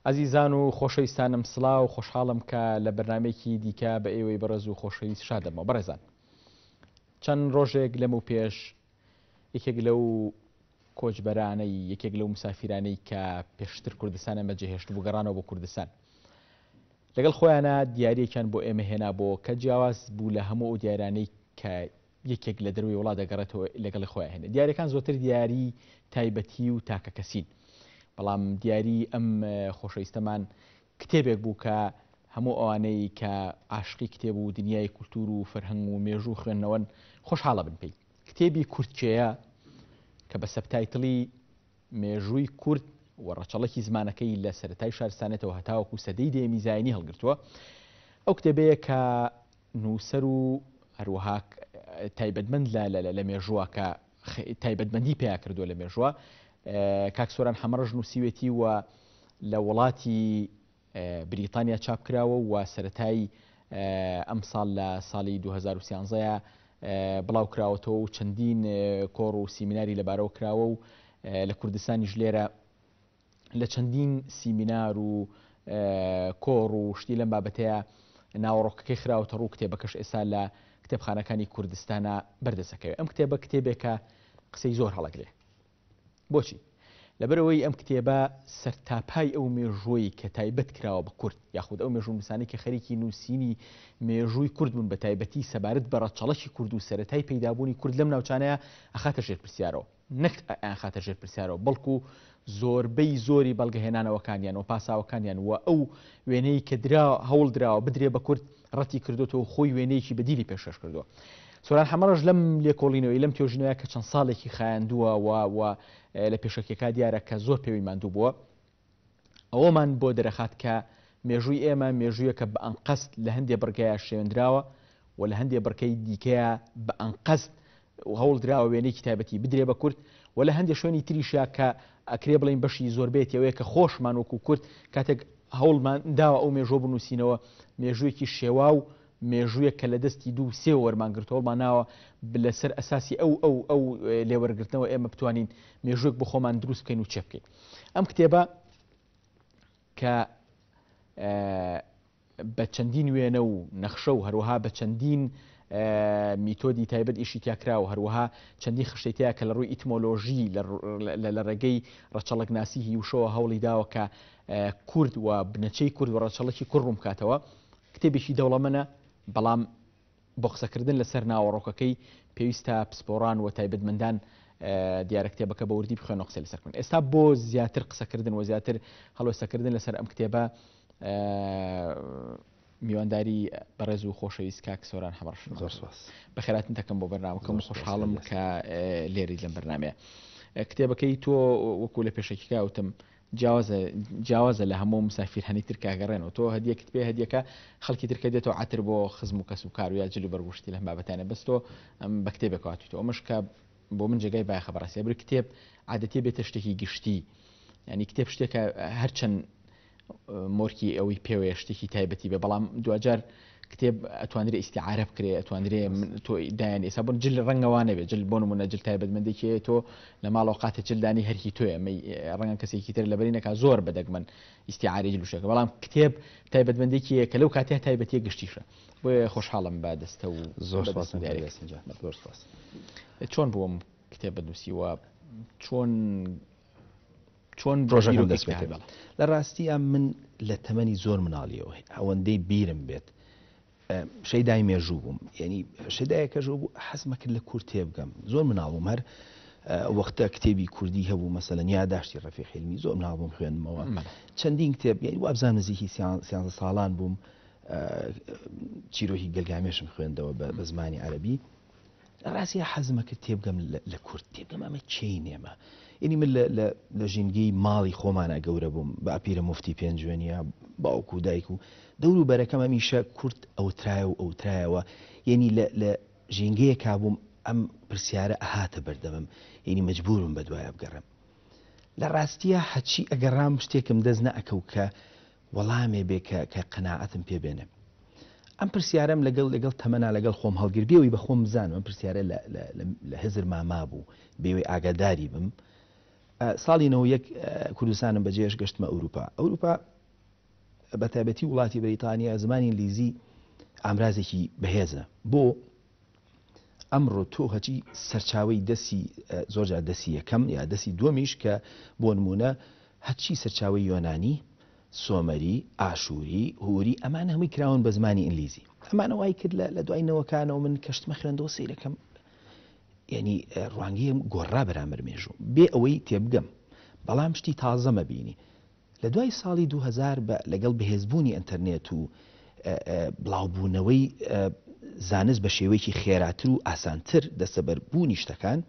عزیزان و خۆشەویستانم سڵاو و خۆشحاڵم کە لە بەرنمەیەکی دیکە بە ئێوەی بەڕێز و خۆشەویست شادەمەوە. بەڕێزان، چەند ڕۆژێک لەم و پێش یەکێک لەو کۆچبەرانەی یەکێک لەو مسافرانەی کە پێشتر کوردستانە مەجێهێشت بوو گەڕانەوە بۆ کوردستان، لەگەڵ خۆیانە دیارەکان بۆ ئێمە هێنا بۆ کە جیاواز بوو لە هەموو ئەو دیارانەی کە یەکێک لە دەروی وڵات دەگەڕێتەوە لەگەڵی خۆیان هێنا. دیارەکان زۆرتر دیاری تایبەتی و تاکە کەسین، بەڵام دیاری ئەم خۆشەویستەمان کتێبێک بوو کە هەموو ئەوانەی کە عاشقی کتێب و دنیای کولتور و فەرهەنگ و مێژوو خوێندنەوەن خۆشحاڵە بن پێی. کتێبی کورتکێیە کە بە سەبتایتڵی مێژووی کورد و ڕەچەڵەکی زمانەکەی لە سەرەتای شارستانێتەوە هەتاوەکو سەدەی دێمی زاینی هەڵگرتووە. ئەو کتێبەیە کە نووسەر و هەروەها تایبەتمەند لە مێژووە کە تایبەتمەندی پێیا کردووە لە مێژووە، کاک سۆران حەمەڕەش نووسیوێتی و لە وڵاتی بریتانیا چاپ کراوە و سەرەتای ئەم ساڵ لە ساڵی 2013 بڵاو کراوەتەوە و چەندین کۆڕ و سیمیناری لەبارەوە کراوە و لە کوردستانیش لێرە لە چەندین سیمینار و کۆڕ و شتی لەم بابەتەیە ناوەڕۆکەکەی خراوەتە ڕوو کتێبەکەش ئێستا لە کتێبخانەکانی کوردستانە بەردەسەکەوێت. ئەم کتێبە کتێبێکە قسەی زۆر هەڵەگرێ. بۆچی؟ لەبەرەوەی ئەم کتێبە سەرتاپای ئەو مێژووی کە تایبەت کراوە بە کورد یاخود ئەو مێژوو نووسانی کە خەریکی نووسینی مێژووی کورد بوون بە تایبەتی سەبارەت بە ڕەچەڵەکی کورد و سەرەتای پەیدابوونی کورد لەم ناوچانەیە ئەخاتە ژێر پرسیارەوە، نەک ئەخاتە ژێر پرسیارەوە، بەڵکو زۆربەی زۆری بەڵگەهێنانەوەکانیان و پاساوەکانیان و ئەو وێنەی کە هەوڵ دراوە بدرێ بە کورد ڕەتی کردوتەوە خۆی وێنەیەکی بەدیلی پێشکەش کردووە. سۆران حەمەڕەش لەم لێکۆڵینەوەی لەم تێژینەوەی کە چەند ساڵێکی خایاندووە و لە پێشەکێکا دیارە کە زۆر پێوی ماندوو بووە، ئەوەمان بۆ دەرەخات کە مێژووی ئێمە مێژوویە کە بە ئەنقەست لە هەندێک بڕگەیە شێوێنراوە و لە هەندێک بڕکەی دیکەیە بە ئەنقەست هەوڵ دراوە وێنەیەکی تایبەتی بدرێ بە کورد و لە هەندێک شوێنی تریشە کە ئەکرێ بڵین بەشی زۆربێت ئەوەیە کە خۆشمان وەکو کورد کاتێک هەوڵمان داوە ئەو مێژوو بنووسینەوە مێژوویەکی شێوا و مێژوویە کە لە دەستی دوو سێ وەرمانگرتەوەڵمان ناوە لەسەر ئەساسی ئەو لێوەرگرتنەوە ئێمە بتوانین مێژوویەک بۆ خۆمان دروست بکەین و چێ بکەین. ئەم کتێبە کە بە چەندین وێنە و نەخشە و هەروەها بە چەندین میتۆدی تایبەت ئیشی تیاکرا و هەروەها چەندی خشتێتەیە کە لە ڕووی ئیتمۆلۆژی لە ڕێگەی ڕەچەڵک ناسی هیوشەوە هەوڵی داوە کە کورد و بنەچەی کورد و ڕەچەڵکی کوڕ ڕوون بکاتەوە. کتێبێکی دەوڵەمەنە، بەڵام بۆ قسەکردن لەسەر ناوەڕۆکەکەی پێویستە پسپۆڕان و تایبەتمەندان دیارە کتێبەکە بە وردی بخوێن و قسەی لەسەر بکەن. ئێستا بۆ زیاتر قسەکردن و زیاتر هەڵوێستەکردن لەسەر ئەم کتێبە میوانداری بەڕێز و خۆشەویست کاک سۆران حەمەڕەش زۆر سپاس بەخێراتن دەکەم بۆ بەرنامەکەم و خۆشحاڵم کە لێری لەم بەرنامەیە. کتێبەکەی تۆ وەکو لە پێشەکیکا وتم جیاوازە لە هەموو مسافرهانی ترکا گەڕێنەوە. تۆ هەدیەکت پێ هەدیەکە خەڵکی ترکە دێتەوە عاتر بۆ خزم و کەس و کار و یا جلی بەرگشتی لەم بابەتانە، بەس تۆ بە کتێبێک هاتوویتەوە. ئەمەش کە بۆ من جێگای بایەخە بەڕاستی بر کتێب عادەتێ بێتە شتێکی گشتی، ینی کتێب شتێکە هەرچەند مۆرکی ئەوەی پێوەیە شتێکی تایبەتی بێ، بەڵام دوجار کتێب ئەتوانرێ ئیستیعارە بکرێ، ئەتوانرێ تۆ دایان ئێستا بۆن جل ڕەنگەوانە بێت، جل بۆ نمونە جل تایبەتمەندێکی تۆ لە ماڵەوە قاتە جلدانی هەرکی تۆیە، ڕەنگە کەسێکی تر لەبەری نەکات زۆر بەدەگمەن ئیستیعاری جلوشەکە، بەڵام کتێب تایبەتمەندێکی کە لەو کاتەیە تایبەتیە گشتیشە. بۆیە خۆشحاڵم بە دەستە و زۆر سپاس. چۆن بووم کتێب بنووسیوە، چۆن پرۆژەکەم دەست پێ کرد؟ لە ڕاستی من لە تەمەنی زۆر مناڵیەوە ئەوەندەی بیرم بێت شەیدای مێژوو بووم، یعنی شەیدایەکەژوو بوو حەزمە کرد لە کورد تێبگەم. زۆر مناڵ بووم، هەر وەختە کتێبی کوردی هەبوو مەسەلەن یاداشتی ڕەفیق حیلمی زۆر مناڵ بووم خوێندمەوە چەندین کتێب، یعنی وابزان نزیکی 13 ساڵان بووم چیرۆکی گەلگامێشم خوێندەوە بە زمانی عەرەبی. ڕاستی حەزمە کرد تێبگەم لە کورد تێبگەم، ئەمە چی نێمە، یعنی من لە ژینگەی ماڵی خۆمانە گەورە بووم بە ئەپیرە مفتی پێنجوێنیە باوکو و دایک و دەور و بەرەکەم هەمیشە کورد ئەوترایە و ئەوترایەوە، یعنی لە ژینگەیە کابووم ئەم پرسیارە ئەهاتە بەردەمم، یعنی مەجبورم بە دوایە بگەڕم. لە ڕاستیە هەچی ئەگەڕام شتێکم دەست نەئەکەوت کە وەڵامێ بێ کە قەناعەتم پێ بێنێ. ئەم پرسیارەم لەگەڵ تەمەنا لەگەڵ خۆم هەڵگر بێەوەی بە خۆم بزانم ئەم پرسیارە لە هزر ماما بوو بێوەی ئاگاداری بم. ساڵی 91 کوردستانم بەجێش گەشتمە ئەوروپا بە تایبەتی وڵاتی بەریتانیا زمانی ئینگلیزی ئامرازێکی بەهێزە بۆ ئەمڕۆ تۆ هەچی سەرچاوی دەستی زۆرجار دەستی یەکەم یا دەستی دووەمیش کە بۆ نمونە هەچی سەرچاوی یۆنانی سۆمەری ئاشووری هوری ئەمانە هەمووی کراون بە زمانی ئینگلیزی ئەمانە وای کرد لە دوای نەوەکانەوە من کەشتمە خوێندەوە سیرەکەم یعنی ڕوانگەیەم گۆڕا بەرامبەر مێژوو بێ ئەوەی تێبگەم بەڵام شتی تازەمە بینی لە دوای ساڵی 2000 لەگەڵ بەهێزبوونی ئینتەرنێت و بڵاوبوونەوەی زانست بە شێوەیەکی خێراتر و ئاسانتر دەستەبەربوونی شتەکان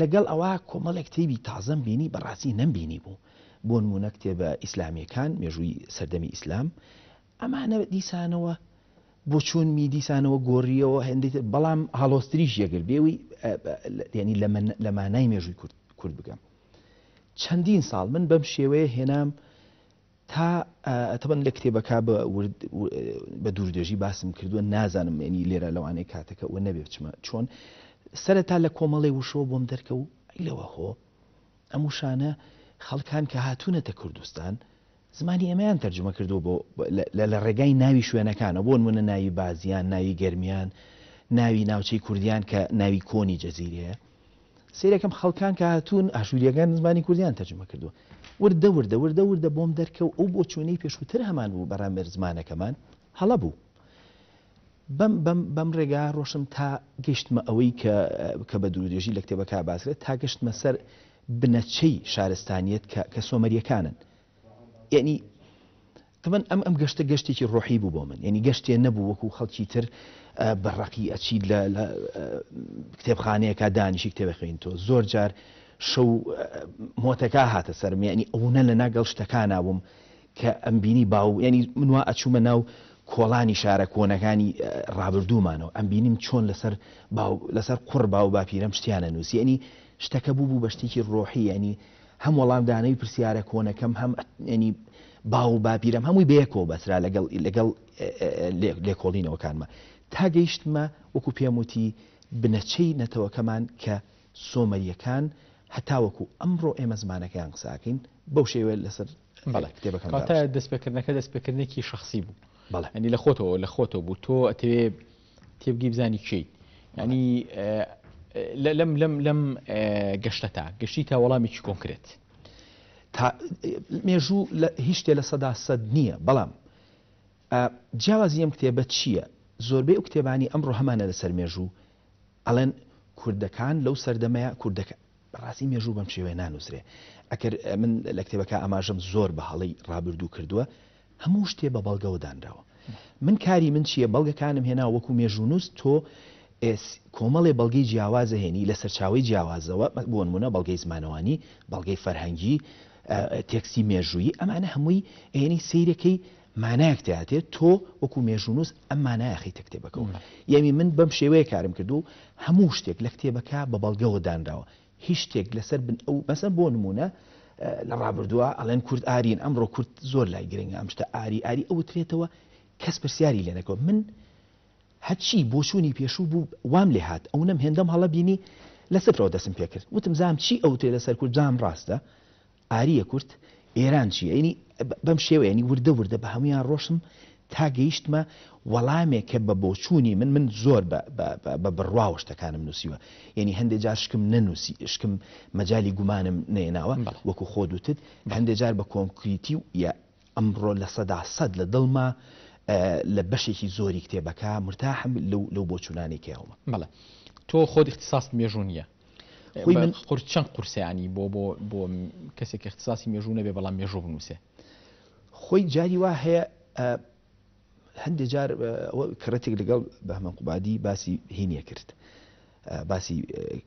لەگەڵ ئەوە کۆمەڵێک کتێبی تازەم بینی بەڕاستی نەمبینی بوو بۆ نمونە کتێبە ئیسلامیەکان مێژووی سەردەمی ئیسلام ئەمانە دیسانەوە بۆ چۆنمی دیسانەوە گۆڕیەوە هەندێک بەڵام هەڵۆستریش یەگر بێوی ینی لە مانای مێژووی کورد بگەم چەندین ساڵ من بەم شێوەیە هێنام تا تەبەن لە کتێبەکە بە دووردێژی باسم کردووە نازانم ینی لێرە لەوانەیە کاتەکە و نەبێ بچمە چۆن سەرەتا لە کۆمەڵی وشەوە بۆم دەرکە و لەوە هۆ ئەم وشانە خەڵکان کە هاتوونەتە کوردستان زمانی ئەمەیان تەرجمە کردو بۆ لە ڕێگای ناوی شوێنەکانە بۆ نمونە ناوی بازیان ناوی گەرمیان ناوی ناوچەی کوردیان کە ناوی کۆنی جەزیرەیە سیرەکەم خەڵکان کە هاتوون ئاشووریەکان زمانی کوردیان تەرجمە کردووە وردە بۆم دەرکە و ئەو بۆ چوونەی پێشووتر هەمان بوو بەڕامبەر زمانەکەمان هەڵە بوو بەم ڕێگا ڕۆشم تا گەشتمە ئەوەی کە بە دوورودێژی لە کتێبەکە باسرێت تا گەشتمە سەر بنەچەی شارستانیەت کە سۆمەریەکانن یعنی تمن ئەم گەشتە گەشتێکی ڕۆحی بوو بۆ من یعنی گەشتێ نەبوو وەکو خەڵکی تر بەڕقی ئەچید لە کتێبخانەیەکە دانیشی کتێبە خوێن تۆ زۆر جار شەو مۆتەکە هاتە سەرم یعنی ئەوونە لە ناگەڵ شتەکانە بووم کە ئەم بینی باو ینی منوا ئەچوومە ناو کۆڵانی شارە کۆنەکانی ڕابردوومانەوە ئەم بینیم چۆن لەسەر قوڕ باو باپیرەم شتیانە نووسی ینی شتەکە بوو بە شتێکی ڕۆحی ینی هەم وەڵامدانەی پرسیارە کۆنەکەم هەم ینی باو باپیرەم هەمووی بەیەکەوە بەسرا لەگەڵ لێکۆڵینەوەکانمە تا گەیشتمە وەکو پێم وتی بنەچەی نەتەوەکەمان کە سۆمەریەکان هەتاوەکو ئەمڕۆ ئێمە زمانەکەیان قساکەین بەو شێوە لەسەر کتێبەکان کاتە دەستپێکردنەکە دەستپێکردنێکی شخصی بوو ینی لە خۆتەوە بوو تۆ ئەتەوێ تێبگی بزانی چی ینی لەم گەشتە تا گەشتی تا وەڵامێکی کۆنکرێت مێژوو هیچ شتێ لە 100% نییە بەڵام جیاوازی ئەم کتێبە چییە زۆربەی ئەو کتێبانی ئەمڕۆ هەمانە لەسەر مێژوو ئەڵێن کوردەکان لەو سەردەمەیە کوردەکە بەڕاستی مێژوو بەم شێوەیە نانووسرێ ئەکر من لە کتێبەکە ئاماژەم زۆر بە هەڵی ڕابردوو کردووە هەموو شتێ بە بەڵگەوە دانراوە من کاری من چییە بەڵگەکانم هێنا وەکو مێژوونووس تۆ کۆمەڵێ بەڵگەی جیاوازە هێنی لە سەرچاوی جیاوازەوە بۆ نمونە بەڵگەی زمانەوانی بەڵگەی فەرهەنگی تێکسی مێژووی ئەمانە هەمووی ئێنی سیرەکەی مانایەک تێاتێت تۆ وەکو مێژوونووس ئەم مانایەخیتە کتێبەکەەوە یعنی من بەم شێوەیە کارم کردو هەموو شتێک لە کتێبەکە بە بەڵگەوە دانراوە هیچ شتێک لەسەر بن ئەو مەسەن بۆ نمونە لە ڕابردووە ئەڵێن کورد ئارین ئەمڕۆ کورد زۆر لای گرنگە ئەم شتە ئاری ئەوترێتەوە کەس پرسیاری لێنەکەەوە من هەچی بۆچوونی پێشوو بوو وام لێ هات ئەو نەم هێندەم هەڵە بینی لە سفرەوە دەسم پێ کرد وتم زام چی ئەوتێ لەسەر کورد زام ڕاستە ئاریە کورد ئێران چیە ینی بەم شێوە ینی وردە بە هەمویان ڕۆشم تا گەیشتمە وەڵامێک کە بە بۆچوونی من زۆر بە بڕواوە شتەکانم نووسیوە یعنی هەندێک جار شکم نەنووسی شکم مەجای گومانم نێناوە وەکو خۆ دوتت هەندێک جار بە کۆنکریتی و یا ئەمڕۆ لە 100% لە دڵما لە بەشێکی زۆری کتێبەکە مرتاحم لەو بۆچوونانێکیەوە بەڵێ تۆ خۆت اختصاص مێژوو نییە قورس چەند قورسیانی بۆ کەسێک اختصاصی مێژوو نەبێ بەڵام مێژوو بنووسێ خۆی جاری وا هەیە هەندێک جار کڕەتێک لەگەڵ بەهمەن قوبادی باسی هینیە کرد باسی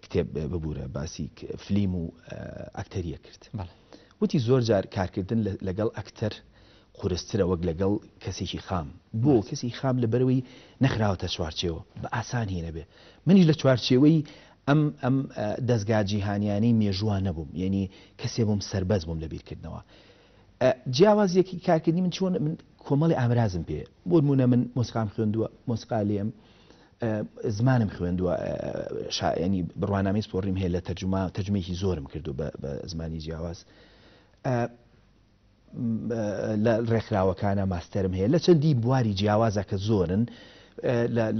کتێب ببوورە باسی فلیم و ئەکتەریە کرد وتی زۆر جار کارکردن لەگەڵ ئەکتەر قورسترە وەک لەگەڵ کەسێکی خام بۆ کەسی خام لە بەرەوەی نەخراوەتە چوارچێوە بە ئاسان هینە بێ منیش لە چوارچێوەی ئەم دەستگا جیهانیانەی مێژووان نەبووم یعنی کەسێ بووم سەربەز بووم لە بیرکردنەوە جیاوازیەکی کارکردنی من چۆن من کۆمەڵی ئامرازم پێ بۆ نمونە من مۆسیقام خوێندووە مۆسیقا لێم زمانم خوێندووە ینی بڕوانامەی سپۆڕیم هەیە لە تەرجمەیەکی زۆرم کردو بە زمانی جیاواز لە ڕێکخراوەکانە ماستەرم هەیە لە چەندی بواری جیاوازە کە زۆرن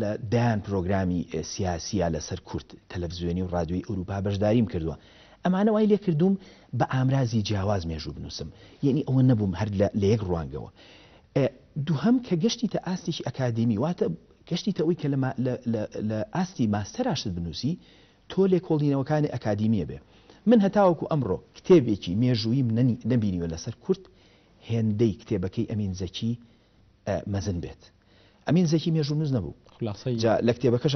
لە دایان پرۆگرامی سیاسیە لەسەر کورد تەلەڤیزیۆنی و ڕادیۆی ئەوروپا بەشداریم کردووە ئەمانە وای لێ کردوم بە ئامرازی جیاواز مێژوو بنووسم یعنی ئەوە نەبووم هەر لە یەک ڕوانگەوە دووهەم کە گەشتی تە ئاستێکی ئەکادمی واتە گەشتی تەوەی کە لە ئاستی ماستەراشت بنووسی تۆ لێکۆڵینەوەکانی ئەکادیمیە بێ من هەتاوەکو ئەمڕۆ کتێبێکی مێژوویم نەبینیوە لەسەر کورد هێندەی کتێبەکەی ئەمین زەکی مەزن بێت ئەمین زەکی مێژوو نووس نەبوو لە کتێبەکەش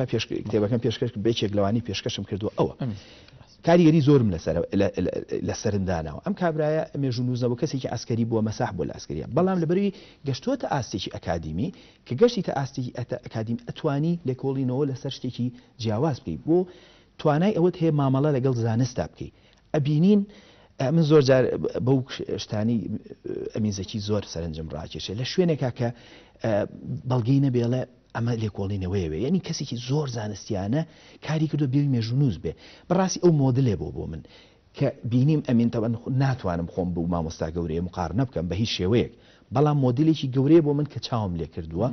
کتێبەکەم پێشکەش بێکێک لەوانی پێشکەشم کردووە ئەوە کاریگەری زۆرم لە سەرندانەوە ئەم کابرایە مێژوو نووزەوە کەسێکی ئەسکەری بووە مەساح بۆ لە ئەسکەریە بەڵام لەبەروی گەشتوتە ئاستێکی ئەکادیمی کە گەشتی تە ئاستێکی ئەکادیم ئەتوانی لێکۆڵینەوە لەسەر شتێکی جیاواز بکەیت بۆ توانای ئەوەت هەیە مامەڵە لەگەڵ زانستا بکەیت ئەبینین من زۆر جار بەو شتانی ئەمیزەکی زۆر سەرنجم ڕاکێشێ لە شوێنێکا کە بەڵگەی نەبێڵە ئەمە لێکۆڵینەوەیەوێ ینی کەسێکی زۆر زانستیانە کاری کردو بێوی مێژونووس بێ بەڕاستی ئەو مۆدلێ بۆ من کە بینیم ئەمینتەوە ناتوانم خۆم بوو مامۆستا گەورەیە مقارنە بکەم بە هیچ شێوەیەک بەڵام مۆدلێکی گەورەیە بۆ من کە چاوم لێ کردووە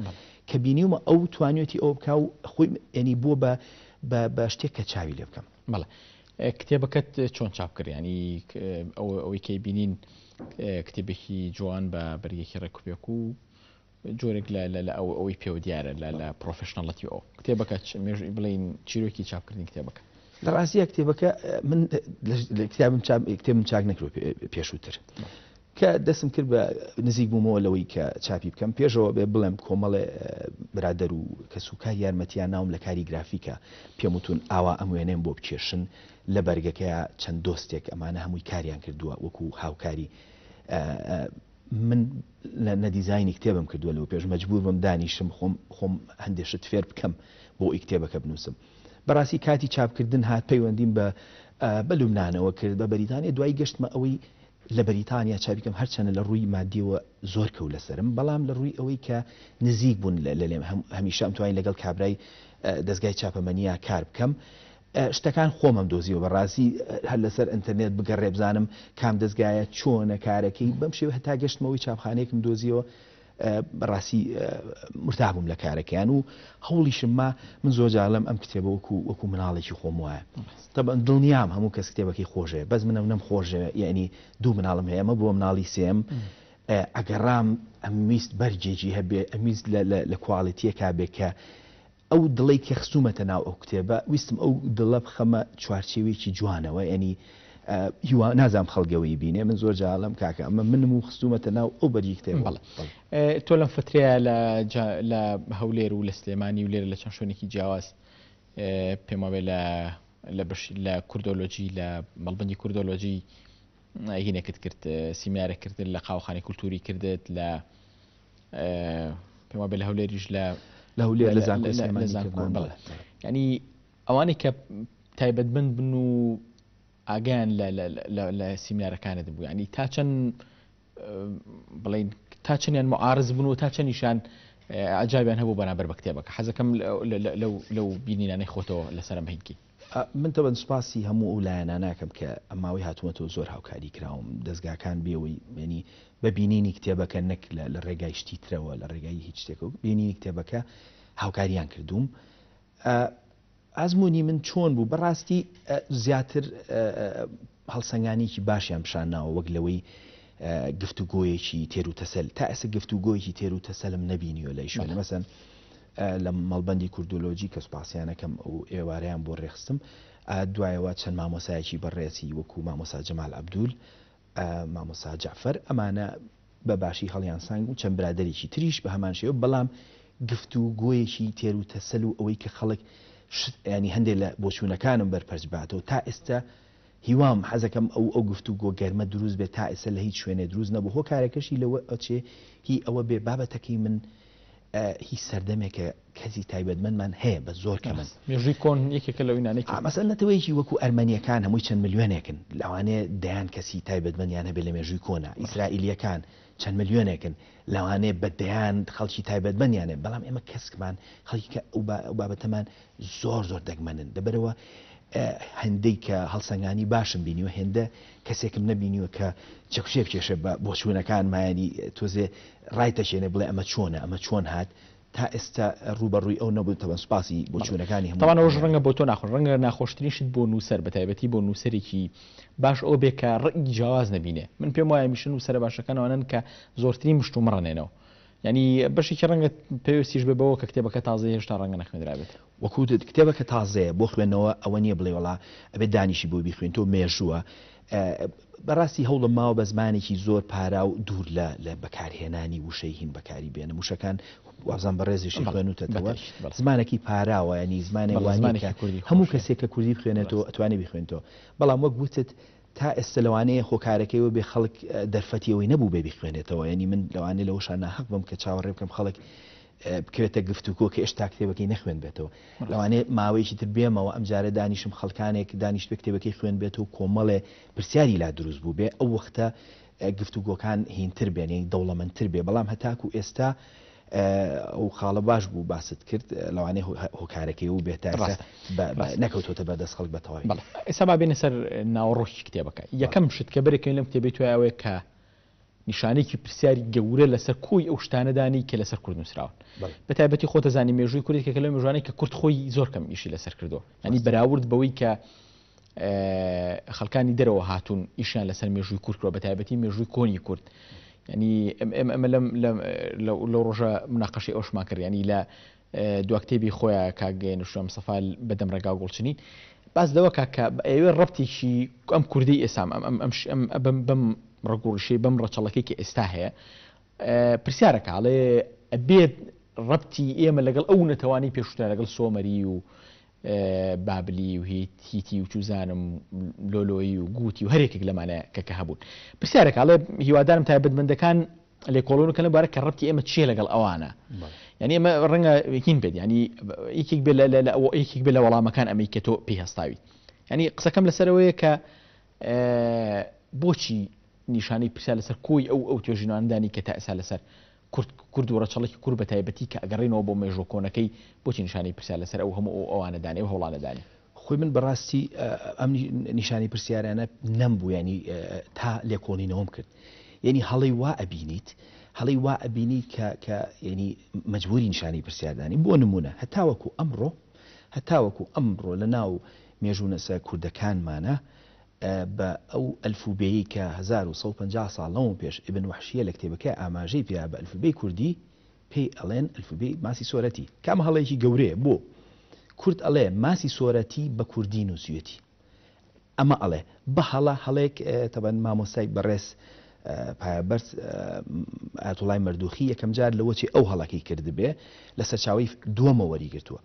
کە بینیومە ئەو توانێتی ئەو بکە و خۆی ینی بۆ بە شتێک کە چاوی لێ بکەم بەڵێ کتێبەکەت چۆن چاپ کرد ینی ئەوەی کەی بینین کتێبێکی جوان بە بەرگێکی ڕێکوپێک و جۆرێک لە ئەوەی پێوە دیارە لە پرۆفشنەڵەتی ئەو کتێبەکە بڵین چیرۆکی چاپکردنی کتێبەکە لە ڕاستیە کتێبەکە من کتێبم چاک نەکرۆ پێشووتر کە دەستم کرد بە نزیک بوومەوە لەوەی کە چاپی بکەم پێشەوە بێ بڵێم کۆمەڵێ برادەر و کەسوکار یارمەتیان ناوم لە کاری گرافیکە پێم وتون ئاوا ئەم وێنێم بۆ بکێشن لە بەرگەکەیە چەند دۆستێک ئەمانە هەمووی کاریان کردووە وەکو هاوکاری من لە نەدیزایانی کتێبم کردووە لەوە پێش مەجبور بم دانیشم خۆم هەندێشت فێر بکەم بۆ ئەی کتێبەکە بنووسم بەڕاستی کاتی چاپکردن هات پەیوەندیم بە لوبنانەوە کرد بە بەریتانیا دوای گەشتمە ئەوەی لە بەریتانیا چاپیکەم هەرچەنە لە ڕووی مادیەوە زۆر کەوت لەسرم بەڵام لە ڕووی ئەوەی کە نزیک بوون لە لێم هەمیشە ئەمتوانی لەگەڵ کابرای دەستگای چاپەمەنیە کار بکەم شتەکان خۆمم دۆزیەوە بەڕاستی هەر لەسەر ئینتەرنێت بگەڕێ بزانم کام دەستگایە چۆنە کارەکەی بەم شێوە هەتا گەشتمەوەی چاپخانەیەکم دۆزیەوە بەڕاستی مرتاحبووم لە کارەکەیان و هەوڵیشم من زۆر جاڵم ئەم کتێبە وەکو مناڵێکی خۆم وایە طبعا دڵنیام هەموو کەس کتێبەکەی خۆشەیە بەس منە نەم خۆشە یعنی دوو مناڵم هەیە ئەمە بۆ مناڵی سێم ئەگەڕام ئەمویست بەرجێکی هەبێ ئەمیست لە کواڵیتیەکا بێ کە ئەو دڵی کە خستومەتە ناو ئەو کتێبە ویستم ئەو دڵە بخەمە چوارچێوێکی جوانەوە ینی نازام خەڵگەوەی بینێ من زۆر جاڵم کاکە ئەمە منم و خستومەتە ناو ئەو بەرجی کتێب تۆ لەم فترەیە لە هەولێر و لە سلێمانی و لێرە لە چەند شوێنێکی جیاواز پێماوێ لە کوردۆلۆجی لە مەڵبەندی کوردۆلۆجی هینێکت کرد سیمینارێک کردن لە قاوەخانەی کولتوری کردت لە پێماوێ لە هەولێریش لە هەولێر لە زانکۆ ینی ئەوانەی کە تایبەتمەند بن و ئاگیان لە سیمینارەکانت بوو ینی تا چەند بڵین تا چەندیان معارض بوون و تا چەندیشان عجایبیان هەبوو بەرامبەر بە کتێبەکە حەزەکەم لەو بینینانەی خۆتەوە لەسەرم هینکی من تەوەن سوپاسی هەموو ئەو لایەنە ناکەم کە ئەماوەی هاتووەتەوە زۆر هاوکاری کراوم دەستگاکان بێەوەی ینی بە بینینی کتێبەکە نەک لە ڕێگای شتی ترەوە لە ڕێگای هیچ شتێکەوە بینینی کتێبەکە هاوکاریان کردوم ئازمموی من چۆن بوو بەڕاستی زیاتر هەڵسەنگانێکی باشیان پیشانناوە وەک لەوەی گفتوگۆیەکی تێر و تەسەل تا ئێستا گفتوگۆیەکی تێر و تەسەلم نەبینیوە لە شوێنە مەسەن لە مەڵبەندی کوردۆلۆجی کە سوپاسیانەکەم ئەو ئێوارەیان بۆ ڕێخستم دوایەوە چەند مامۆسایەکی بەڕێسی وەکو مامۆسا جەمال عەبدول مامۆسا جعفەر ئەمانە بە باشی هەڵیان سانگ و چەند برادێکی تریش بە هەمان شێوە بەڵام گفتوگۆیەکی تێر و تەسەل و ئەوەی کە خەڵک ینی هەندێک لە بۆچوونەکانم بەرپەرچ باتەوە تا ئێستا هیوام حەزەکەم ئەو گفتوگۆ گەرمە دروست بێت تا ئێستا لە هیچ شوێنێ دروست نەبوو هۆکارەکەشی لەوە ئەچێ هی ئەوە بێ بابەتەکەی من هیچ سەردەمێکە کەسی تایبەتمەندمان هەیە بە زۆر کەمن مێژووی کۆن یەکێکە لە وینانێکی مەسەل نەتەوەیەکی وەکو ئەرمەنیەکان هەمووی چەند ملیۆنێکن لەوانەیە دەیان کەسی تایبەتمەندیان هەبێت لە مێژووی کۆنا ئیسرائیلیەکان چەند ملیۆنێکن لەوانەیە بەدەیان خەڵکی تایبەتمەندیانێ بەڵام ئێمە کەسکمان خەڵکی کە ئەو بابەتەمان زۆر دەگمەنن دەبەرەوە هەندەی کە هەڵسەنگانی باشم بینیوە هێندە کەسێکم نەبینیوە کە چەکشێک کێشە بۆ چوونەکان مایانی تۆزێ ڕایتەشێنێ بڵێ ئەمە چۆنە ئەمە چۆن هات تا ئێستا ڕوبەڕووی ئەو نەبوو تەبەن سوپاسی بۆ چوونەکانی هەموو تاوانەوەش ڕەنگە بۆ تۆ ناخۆش ڕەنگە ناخۆشترینشت بۆ نووسەر بە تایبەتی بۆ نووسەرێکی باش ئەو بێ کە ڕێی جیاواز نەبینێ من پێم وایە میشن نووسەرە باشەکانەوەن کە زۆرترین مشت و مڕەنێنەوە ینی بەشێکی ڕەنگە پێویستیش بێ بەوە کە کتێبەکە تازە هێشتا ڕەنگە نەخوێنرابێت وەکو کتێبەکە تازەیە بۆ خوێنەوە ئەوە نییە بڵێ وڵا ئەبێت دانیشی بۆ بیخوێن تۆ مێژووە بەڕاستی هەوڵم ماوە بە زمانێکی زۆر پارا و دوور لە بەکارهێنانی وشەی هین بەکاری بێنە وشەکان وازان بە ڕێزیشی خوێنوتەوە زمانێکی پاراوە ینی زمانی هەموو کەسێک کە کوردی بخوێنێتەوە ئەتوانێ بخوێنێتەوە بەڵام وەک گوتت تا ئێستا لەوانەیە خۆکارەکەیەوە بێ خەڵک دەرفەتیەوەی نەبوو بێ بخوێنێتەوە ینی من لەوانەیە لەوەشان ناحەق بم کە چاوەڕێ بکەم خەڵک بکەوێتە گفتوگۆ کە ئێشتا کتێبەکەی نەخوێن بێتەوە لەوانەیە ماوەیەکی تر بێمەوە ئەم جارە دانیشم خەڵکانێک دانیشتوە کتێبەکەی خوێن بێتەوە کۆمەڵێ پرسیاری لا دروست بوو بێ ئەو وەختە گفتوگۆکان هینتر بێنەی دەوڵەمەندتر بێ بەڵام هەتاکو ئێستا ئەو خاڵە باش بوو باست کرد لەوانەیە هۆکارەکەی و بێتە نەکەوتۆتە بەدەست خەڵک بەتەواوی ئێستا با بێنە سەر ناوەڕۆکی کتێبەکە یەکەم شت کە بەرێکەوێن لەم کتێبێت توایەوەی کە نیشانێکی پرسیاری گەورە لەسەر کۆی ئەو شتانەدانی کە لەسەر کورد نووسراون بە تایبەتی خۆتە زانی مێژووی کوردی کە لە مێژوانەی کە کورد خۆی زۆر کەم ئیشی لەسەر کردو ینی بەراورد بەوەی کە خەڵکانی دەرەوە هاتوون ئیشیان لەسەر مێژووی کورد کرۆ بە تایبەتی مێژووی کۆنی کورد ینی ئەمە لەو ڕۆژە مناقەشی ئەوشمان کرد ینی لە دو کتێبی خۆیان کاگەێنشم سەفال بەدەم ڕێگا گوڵچنین باس دەوە کاکە ئەوێ ڕەبتێکی ئەم کوردی ئێسام بەم ڕگوڕشی بەم ڕەچەڵەکەی کە ئێستا هەیە پرسیارەکە ئاڵێ ئەبێت ڕەبتی ئێمە لەگەڵ ئەو نەتەوانی پێشوتە لەگەڵ سۆمەری و بابلی و هیتی و چوزانم لۆلۆیی و گوتی و هەرێکێک لەمانە کەکە هەبوون پرسیارێک ئاڵێ هیوادارم تایبەتمەندەکان لێکۆڵۆنەکە لەبارە کە ڕەبتی ئێمە چیە لەگەڵ ئەوانە ینی ئەمە ڕەنگە یەکین بێت ینی یەکێک بێ لە وەڵامەکان ئەمەی کە تۆ پێی هەستاوی ینی قسەکەم لەسەرەوەیە کە بۆچی نیشانەی پرسیار لەسەر کۆی ئەو توێژینەوەدانی کە تا ئێستا لەسەر کورد و ڕەچەڵێکی کورد بە تایبەتی کە ئەگەڕێنەوە بۆ مێژوو کۆنەکەی بۆچی نیشانەی پرسیار لەسەر ئەو هەموو ئەوانەدانی و هەوڵانەدانی خۆی من بەڕاستی ئەم نیشانی پرسیارانە نەمبوو ینی تا لێکۆڵینەوەم کرد ینی هەڵی وا ئەبینیت هەڵی وا ئەبینی کە ینی مەجبوری نیشانی پرسیاردانی بۆ نمونە هەتاوەکو ئەمڕۆ لە ناو مێژوو نەسەر کوردەکانمانە بە ئەو ئەلفوبێیی کە 1950 ساڵ لەوە پێش ئیبن وحشیە لە کتێبەکە ئاماژەی پێیا بە ئەلفوبێی کوردی پێی ئەڵێن ئەلفوبێی ماسی سۆرەتی کامە هەڵەیەکی گەورەیە بۆ کورد ئەڵێ ماسی سۆرەتی بە کوردی نووسویەتی ئەمە ئەڵێ بە هەڵەیەک تەبەن مامۆستای بەڕێز پایەبەرز ئایەتوڵای مەردوخی یەکەم جار لەوەچی ئەو هەڵەکەی کردبێ لە سەرچاوی دووەمە وەریگرتووە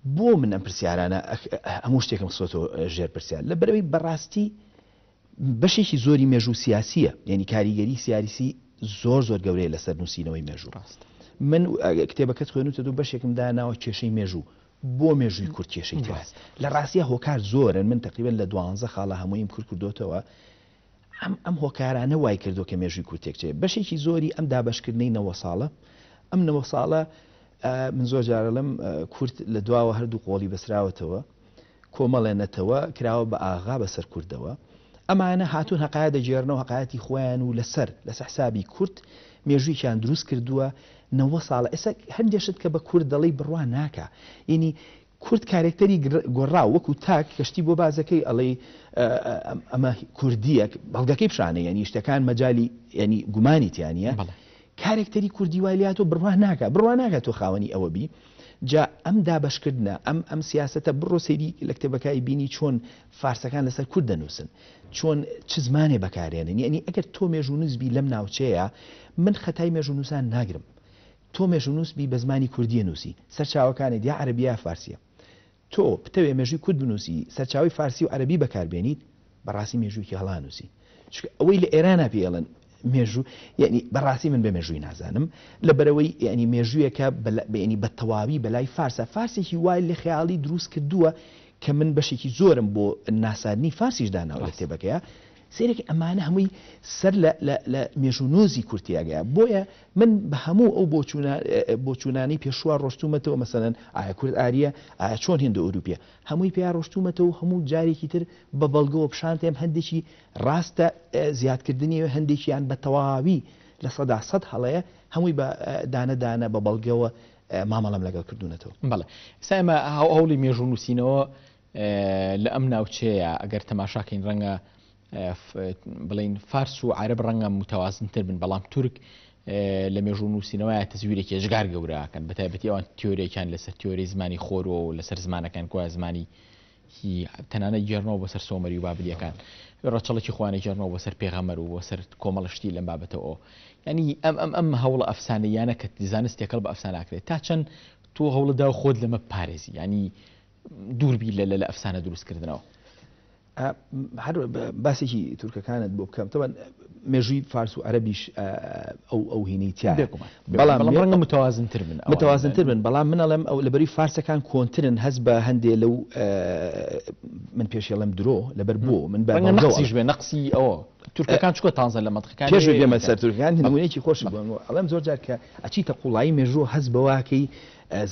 بۆ من ئەم پرسیارانە هەموو شتێکم خستۆتەوە ژێر پرسیار لە بەرەوەی بەڕاستی بەشێکی زۆری مێژوو سیاسیە یعنی کاریگەری سیاسی زۆر گەورەیە لەسەر نووسینەوەی مێژوو ڕاست من کتێبەکەت خوێنوتە دوو بەشێکم داناوە کێشەی مێژوو بۆ مێژووی کورد کێشەی تێست لە ڕاستیە هۆکار زۆرن من تقریبن لە 12 خاڵە هەموویم کورد کردوتەوە ئەم هۆکارانە وای کردو کە مێژووی کورد تێکچێ بەشێکی زۆری ئەم دابەشکردنەی 9 ساڵە ئەم 9 ساڵە من زۆر جارەڵم کورد لە دواوە هەردوو قۆڵی بەسراوەتەوە کۆمەڵێنەتەوە کراوە بە ئاغا بەسەر کوردەوە ئەمانە هاتوون هەقایە دەجێڕنەوە هەقایەتی خۆیان و لەسەر حسابی کورد مێژووییان دروست کردووە 9 ساڵە ئێستا هەندێشت کە بە کورد دەڵی بڕوان ناکە ینی کورد کارێکتەری گۆڕا وەکو تاک کەشتی بۆ بازەکەی ئەڵێ ئەمە کوردیەک بەڵگەکەی پیشانە ینی شتەکان مەجای ینی گومانیتیانە کارێکتەری کوردی وایلیاتۆ بڕوان ناکە تۆ خاوەنی ئەوە بی جا ئەم دابشکردنە ئەم سیاسەتە بڕۆ سەیری لە کتێبەکەی بینی چۆن فارسەکان لەسەر کورد دەنووسن چۆن چ زمانێ بەکارێنن یعنی ئەگەر تۆ مێژوونووسبی لەم ناوچەیە من خەتای مێژوونووسان ناگرم تۆ مێژوونووسبی بە زمانی کوردیە نووسی سەرچاوەکانی یا عەرەبیە فارسیە تۆ بتەوێ مێژووی کورد بنووسی سەرچاوی فارسی و عەرەبی بەکاربێنیت بەڕاستی مێژوویکی هەڵانووسی ئەوەی لە ئێرانە پێڵن مێژوو یعنی بەڕاستی من بە مێژووی نازانم لەبەرەوەی ینی مێژوویەکە ینی بە تەواوی بەلای فارسێکی وای لە خەیاڵی دروست کردووە کە من بەشێکی زۆرم بۆ ناساردنی فارسیش داناوە لە کتێبەکەیە سێرێک ئەمانە هەمووی سەر لە مێژوونۆزی کورتیاگەیە بۆیە من بە هەموو ئەو بۆچوونانی پێشوە ڕۆشتومەتەوە مەسەلەن ئایا کورد ئاریە ئایا چۆن هێندە ئەوروپیە هەمووی پێیا ڕۆشتومەتەوە هەموو جارێکی تر بە بەڵگەوە پیشانتێم هەندێکی ڕاستە زیادکردنی هەندێکیان بە تەواوی لە سەدا سەد هەڵەیە هەمووی بە دانەدانە بە بەڵگەوە مامەڵەم لەگەڵ کردوونەتەوە بەڵێ ئێمە هەوڵی مێژوو نووسینەوە لە ئەم ناوچەیە ئەگەر تەماشاکەین ڕەنگە بڵین فارس و عرب ڕەنگە متەوازنتر بن بەڵام تورک لە مێژوو نووسینەوەیە تەزویرێکی ێژگار گەورەکەن بەتایبەتی ئەوان تیۆرێکیان لەسەر تیۆری زمانی خۆرەوە و لەسەر زمانەکان کۆە زمانی تەنانە گێڕنەوە بەسەر سۆمەری و بابلیەکان ڕەچەڵێکی خوانە گێڕنەوە بەسەر پێغەمبەر و بەسەر کۆمەڵشتی لەم بابەتەوە ینی ئەم هەوڵە ئەفسانەیانە کە زانستێکەڵ بە ئەفساناکرێت تا چەند تۆ هەوڵەدا خۆت لەمە پارێزی ینی دووربی لە ئەفسانە دروستکردنەوە هەر باسێکی تورکەکانت بۆ بکەم تەوان مێژووی فارس و عەرەبیش ئەو هینەی تیا بەڵام ڕەنگە متەوازنتر بن بەڵام من ئەڵێم ئەو لەبەری فارسەکان کۆنترن هەست بە هەندێ لەو من پێشێڵم درۆ لەبەر بۆ من بەنقسیش بێ نەقسی ئەوە تورکەکان چکۆ تازە لە مەتەقەکان پێش بێمە سەر تورکەکان نمونەیەکی خۆش ئەڵێم زۆر جار کە ئەچیتە قوڵایی مێژوو هەست بەواکەی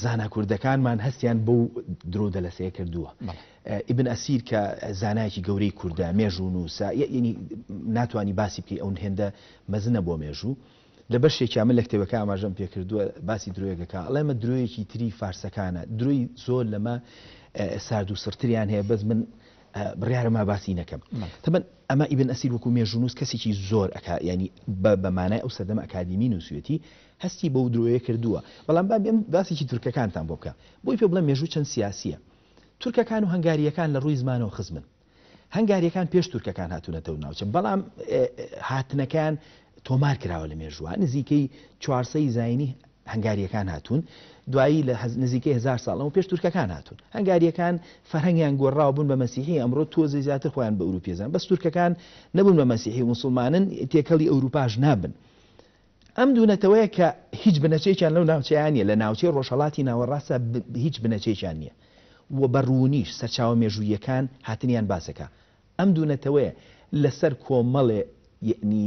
زانا کوردەکانمان هەستیان بەو درۆ دەلەسەیە کردووە ئیبن ئەسیر کە زانایکی گەورەی کووردە مێژوو نووسا ینی ناتوانانی باسی بکەی ئەو هێندە مەزنە بۆ مێژوو لە بەشێکی من لە کتێبەکە ئاماژەم پێ کردووە باسی درۆیەکەکە ئەڵێمە درۆیەکی تری فارسەکانە درۆی زۆر لەمە سارد و سرتریان هەیە بەس من بڕیارەما باسی نەکەم تەبەن ئەمە ئیبن ئەسیر وەکو مێژوو نووس کەسێکی زۆر ینی بەمانای ئەو سەردەمە ئەکادیمی نووسویەتی هەستی بەو درۆیە کردووە بەڵام باسێکی تورکەکانتان بۆ بکە بۆی پێ بڵێم مێژوو چەند سیاسیە تورکەکان و هەنگاریەکان لە ڕووی زمانەوە خزمن هەنگاریەکان پێش تورکەکان هاتوونەتەوە ناوچە بەڵام هاتنەکان تۆمار کراوە لە مێژووە نزیکەی 400 زاینی هەنگاریەکان هاتوون دوایی لە نزیکەی 1000 ساڵەوە پێش تورکەکان هاتوون هەنگاریەکان فەرهەنگیان گۆڕاوە بوون بە مەسیحی ئەمڕۆ تۆزە زیاتر خۆیان بە ئەوروپیەزان بەس تورکەکان نەبوون بە مەسیحی و موسڵمانن تێکەڵی ئەوروپاش نابن ئەم دوونەتەوەیە کە هیچ بنەچێکیان لەو ناوچەیانە لە ناوچەی ڕۆژهەڵاتی ناوەڕاستە هیچ بنەچێکیان نییە و بەڕوونیش سەرچاوە مێژوویەکان هاتنیان باسەکە ئەم دوونەتەوەیە لەسەر کۆمەڵێ یعنی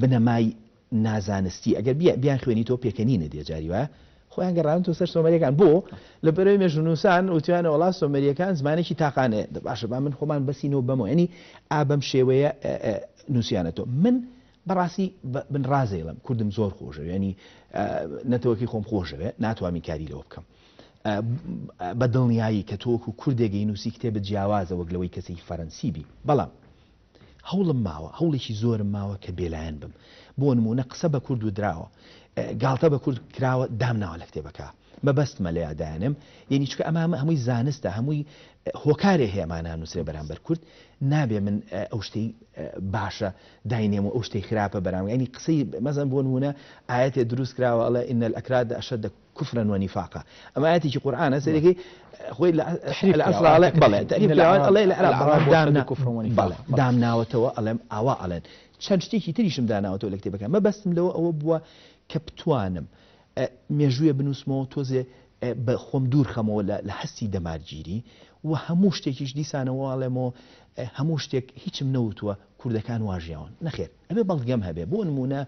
بنەمای نازانستی ئەگەر بیان خوێنی تۆ پێکەنینە دێجاری وایە خۆیان گەڕان تۆ سەر سۆمەریەکان بۆ لە بەرەوەی مێژوونووسان وتیانە وڵات سۆمەریەکان زمانێکی تاقانەیە باشە با من خۆمان بەسینەوە بەمەوە ینی ئابەم شێوەیە نووسیانەتەوە من بەڕاستی من ڕازێڵم کوردم زۆر خۆشە ینی نەتەوەکی خۆم خۆشەوێ ناتوانین کاری لەوە بکەم بە دڵنیایی کە تۆکو کوردێگەی نووسی کتێبە جیاوازە وەک لەوەی کەسێکی فەرەنسی بی بەڵام هەوڵم ماوە هەوڵێکی زۆرم ماوە کە بێلایەن بم بۆ نمونە قسە بە کورد و دراوە گاڵتە بە کورد کراوە دامناوە لە کتێبەکە مەبەستمە لە یادایانم یعنی چکە ئەمە هەمووی زانستە هەمووی هۆکارێ هەیەمانە نووسێ بەرامبەر کورد نابێ من ئەو شتەی باشە داینێم و ئەو شتەی خراپە بەرام ینی قسەی مەزن بۆ نمونە ئاەتێ دروست کراوە ئەڵێ ئین الئەکراد ئەشەد کوفرا ونیفاقا ئەمە ئاەتێکی قورئانە سەرەکەی خۆی لە ئەسڵ بەڵێ ئەڵێ لە عەرەب دامناوەتەوە ئەڵێم ئاوا ئەڵێن چەند شتێکی تریشم داناوەتەوە لە کتێبەکان مەبەستم لەوە ئەوە بووە کە بتوانم مێژوویە بنووسمەوە تۆزێ بە خۆم دوور خەمەوە لە هەستی دەمارگیری و هەموو شتێکیش دیسانەوەڵێمەوە هەموو شتێک هیچم نەوتووە کوردەکان واژیاون نەخێر ئەبێ بەڵگەم هەبێ بۆ نمونە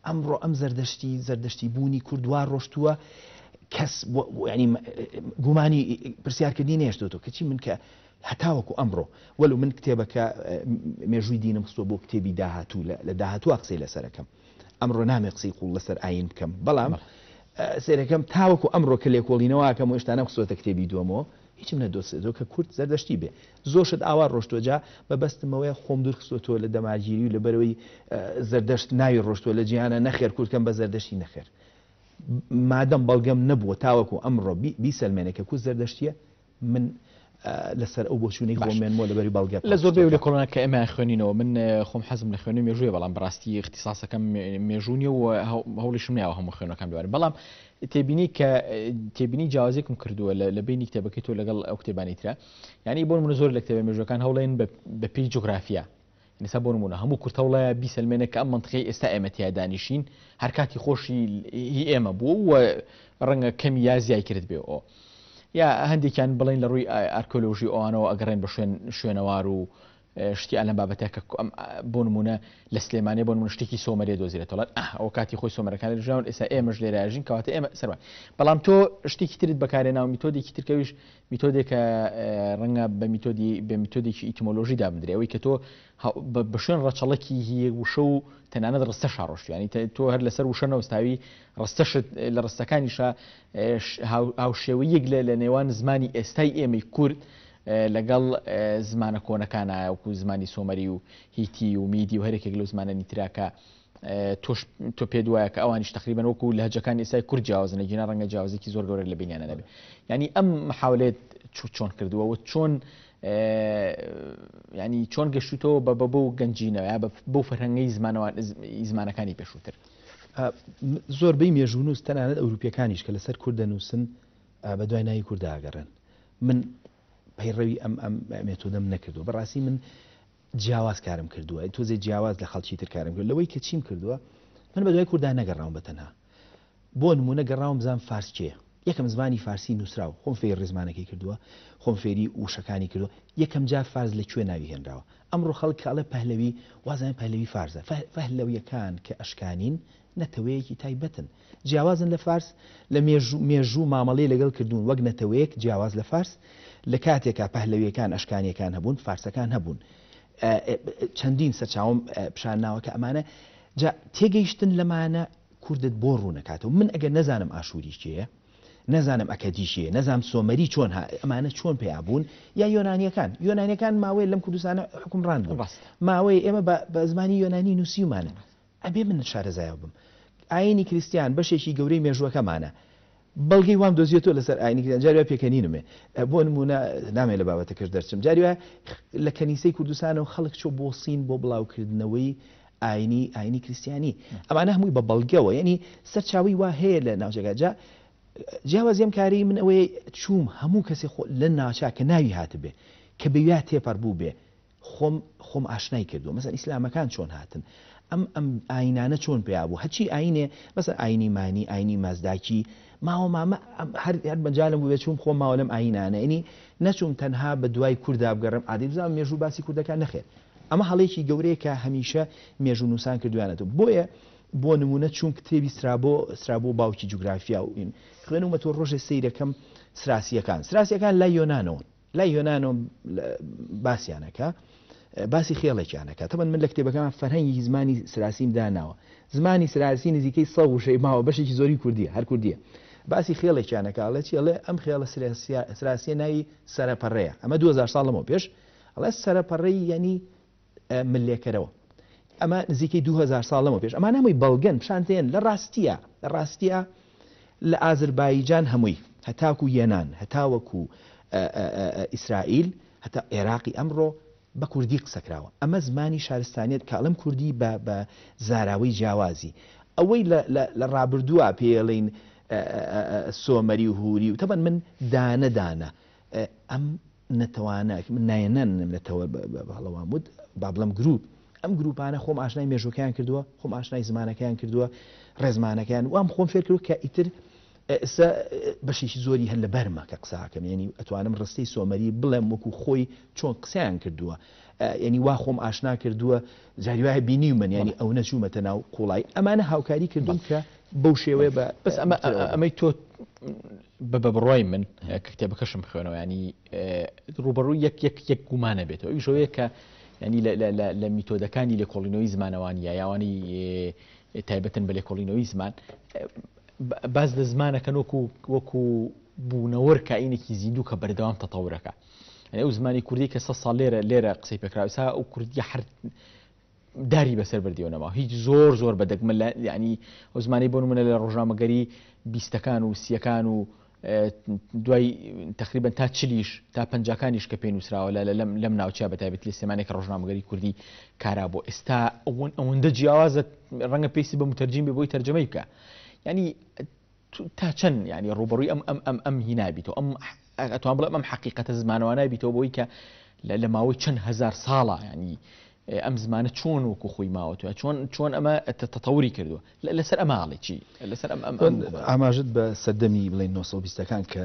ئەمڕۆ ئەم زەردەشتی بوونی کوردوار ڕۆشتووە کەس ینی گومانی پرسیارکردنی نێشتۆ کەچی من کە هەتاوەکو ئەمڕۆ وەلو من کتێبەکە مێژووی دینم خستۆ بۆ کتێبی داهاتوو لە داهاتوو قسەی لەسەرەکەم ئەمڕۆ نامێ قسەی قوڵ لەسەر ئاین بکەم بەڵام سێرەکەم تاوەکو ئەمڕۆ کە لێکۆڵینەوەکەم و هێشتا نەخستۆتە کتێبی دووەمەوە هیچم نەدۆسێتەوە کە کورد زەردەشتی بێ زۆرشت ئاوا ڕۆشتۆجا بەبەستمەوەی خۆم دوور خستۆتەوە لە دەماگیری و لە بەرەوەی زەردەشت ناوی ڕۆشتووە لە جیهانە نەخێر کورتکەم بە زەردەشتی نەخێر مادەم بەڵگەم نەبووە تاوەکو ئەمڕۆ بیسەلمێنێکە کووت زەردەشتیە من لەسەر ئەو بۆچوونەی خۆمێنمەوە لەبەری بەڵگە لە زۆربەی لە کۆڵۆنا کە ئێمە خوێنینەوە من خۆم حەزم لە خوێنی مێژوویە بەڵام بەڕاستی اختصاسەکەم مێژوونیە و هەوڵیشم نیاوە هەموو خوێنەکەم دووارە بەڵام تێبینی جیاوازێکم کردووە لە بینی کتێبەکەی تۆ لەگەڵ ئەو کتێبانی ترە یعنی بۆ من زۆر لە کتێبە مێژوەکان هەوڵێن بە پێی جوگرافیا نسا بۆ نمونە هەموو کورتەوڵایە بیسەلمێنە کە ئەم منطقەی ئێستا ئێمە تیا دانیشین هەر کاتی خۆشی هی ئێمە بوو و ڕەنگە کەمی یا زیای کرد بێ ئەو یا هەندێکیان بڵین لە ڕووی ئارکۆلۆژی ئەوانەوە ئەگەڕێن بە شوێنەوار و شتی ئالەم بابەتە کە بۆ نمونە لە سلێمانێ بۆ نمونە شتێکی سۆمەرێ دۆزیرێتەوە ئەو کاتی خۆی سۆمەرەکان ژاون ئێستا ئێمەش لێرەژین کەواتە ئێمە سەرمان بەڵام تۆ شتێکی ترت بەکارێناو میتۆدێکی ترکەویش میتۆدێکە ڕەنگە بە میتۆدێکی ئیتیمۆلۆژی دابدرێ ئەوەی کە تۆ بە شوێن ڕەچەڵەکی هەیە وشە و تەنانەت ڕستە شاڕۆشتیانی تۆ هەر لەسەر وشە نەوەستاوی ڕستەشت لە ڕستەکانیشە هاوشێوەیەک لە نێوان زمانی ئێستای ئێمەی کورد لەگەڵ زمانە کۆنەکانە وەکو زمانی سۆمەری و هیتی و میدی و هەرێکێک لەو زمانە نیتراکە تۆ پێ دوایە کە ئەوانیش تقریبا وەکو لە هەجەکان ئێستای کورد جیاوازنە گینا ڕەنگە جیاوازێکی زۆر گەورە لە بینیانە نەبێت ینی ئەم محاولێت چۆن کردووە و چۆن ینی چۆن گەشتوتەوە بە گەنجینەوە بەو فەرهەنگەی زمانەکانی پێشووتر زۆربەی مێژوونوس تەنانەت ئەوروپیەکانیش کە لەسەر کورد دەنووسن بە دوای ناوی کووردا ئاگەڕن من پەیڕەوی ئەم مێتۆدەم نەکردووە بەڕاستی من جیاواز کارم کردووە تۆزێ جیاواز لە خەڵکی تر کارم کرد لەوەی کە چیم کردووە من بە دوای کووردا نەگەڕاوم بەتەنها بۆ نمونە گەڕاوم بزانم فارس چییە یەکەم زمانی فارسی نووسراوە خۆم فێری ڕێزمانەکەی کردووە خۆم فێری وشەکانی کردووە یەکەم جار فارس لەکوێ ناوی هێنراوە ئەمڕۆ خەڵک کاڵە پەهلەوی وازانە پەهلەوی فارزە فەهلەویەکان کە ئەشکانین نەتەوەیەکی تایبەتن جیاوازن لە فارس لە مێژوو مامەڵەی لەگەڵ کردوون وەک نەتەوەیەک جیاواز لە فارس لە کاتێکا پەهلەویەکان ئەشکانیەکان هەبوون فارسەکان هەبوون چەندین سەرچاوم پیشان ناوە کە ئەمانە تێگەیشتن لەمانە کوردت بۆ ڕوونەکاتەوە من ئەگەر نەزانم ئاشووری چییە نەزانم ئەکەدیشیە نەزانم سۆمەری چۆن ئەمانە چۆن پێیابوون یا یۆنانیەکان ماوەیە لەم کوردستانە حکومڕان بوون ماوەیە ئێمە بە زمانی یۆنانی نووسیمانە ئەبێ من شارەزایە بم ئاینی کریسیان بەشێکی گەورەی مێژووەکەمانە بەڵگەی وام دۆزیێتەوە لەسەر ئاینی کریسیان جاریوە پێکەنینمێ بۆ نمونە نامێ لە بابەتەکەش دەرچم جاریوە لە کەنیسەی کوردستانەوە خەڵک چۆ بۆ سین بۆ بڵاوکردنەوەی ئاینی کریسیانی ئەمانە هەمووی بە بەڵگەوە یعنی سەرچاوی وا هەیە لە ناوچەکە جیاوازیم کاری من ئەوەیە چووم هەموو کەسی لە ناوچا کە ناوی هاتبێ کە بەویا تێپەر بوو بێ خۆم ئاشنای کردووە مەسەن ئیسلامەکان چۆن هاتن ئەم ئاینانە چۆن پێیابوو هەچی ئاینێ مەسەن ئاینی مانی ئاینی مازداکی ماوە مامە هەر بەنجالم بوو بێ چوم خۆم ماوە لەم ئاینانە ینی نەچوم تەنها بە دوای کووردا بگەڕم عادی بزانم مێژوو باسی کوردەکان نەخێت ئەمە هەڵەیەکی گەورەیە کە هەمیشە مێژوو نووسان کردویانێتەوە بۆیە بۆ نمونە چوون کتێبی سرابۆ باوکی جوگرافیا و ئین خوێنومە تۆ ڕۆژێ سەیرەکەم سراسیەکان لای یۆنانەوە باسییانەکە باسی خێڵێکیانەکە تەبەن من لە کتێبەکەمان فەرهەنگی زمانی سراسیم داناوە زمانی سراسی نزیکەی 100 وشەی ماوە بەشێکی زۆری کوردیە هەر کوردیە باسی خێڵێکیانەکە ئەڵێ چێڵێ ئەم خێڵە سراسیە ناوی سەرەپەڕەیە ئەمە 2000 ساڵ لەمەوە پێش ئەڵێ سەرەپەڕەی یعنی ملێکەرەوە ئەمە نزیکەی 2000 ساڵ لەمەوە پێش ئەمان هەمووی بەڵگەن پیشانتێن لە ڕاستیە لە ئازربایجان هەمووی هەتاکو یەنان هەتاوەکو ئیسرائیل هەتا عێراقی ئەمڕۆ بە کوردی قسەکراوە ئەمە زمانی شارستانیت کاڵم کوردی بە زاراوەی جیاوازی ئەوەی لە ڕابردووە پێڵین سۆمەری و هوری و تەبەن من دانە ئەم نەتەوانە من نایەنەن لەتەوە هەڵەوامود با بڵم گروپ ئەم گروپانە خۆم ئاشنای مێژوەکەیان کردووە خۆم ئاشنای زمانەکەیان کردووە ڕێزمانەکەیان وام خۆم فێر کردو کە ئیتر بەشێکی زۆری هەر لە بەرمە کە قساکەم ینی ئەتوانم ڕستەی سۆمەری بڵێم وەکو خۆی چۆن قسەیان کردووە ینی وا خۆم ئاشنا کردووە جاری وایە بینی من ینی ئەو نەچوومەتە ناو قوڵای ئەمانە هاوکاری کردوم کە بەو شێوەیە بەس ئەمەی تۆ بە بڕۆی من کە کتێبەکەشم خوێنەوە ینی ڕوبەڕوو یەک گومانە بێتەوە ئەویشەوەیە کە ینی لە میتۆدەکانی لێکۆڵینەوەی زمانەوانی یاوانی تایبەتن بە لێکۆڵینەوەی زمان باز لە زمانەکەن وەکو بوونەوەر کائینێکی زیندوو کە بەردەوام تەتەورەکە ئەو زمانی کوردی کە 100 ساڵ لێرە قسەی پێکراوسا ئەو کوردی هەر داری بەسەر بردیەوەنەوە هیچ زۆر بەدەگمە ینی ئەو زمانی بۆ نمونە لە ڕۆژنامەگەری 20ەکان و 30ەکان و دوای تقریبا تا 40 تا 50کانیش کە پێی نووسراوە لەم ناوچە بەتایبەت لە سێمانێک ڕۆژنامەگەری کوردی کارا بۆ ئێستا ئەوەندە جیاوازە ڕەنگە پێیسی بە متەرجیم بێ بۆی تەرجەمەی بکە ینی تا چەند ینی ڕوبەڕووی ئەم هینابیتەوە ئەتوان بڵێ ئەم حەقیقەتە زمانەوە نابیتەوە بۆی کە لە ماوەی چەند هزار ساڵە ینی ئەم زمانە چۆن وەکو خۆی ماوەتەوە چۆن ئەمە تەتەوری کردووە لەسەر ئەماڵی چی لەسەر ئاماژت بە سەردەمی بڵێن 1920ەکان کە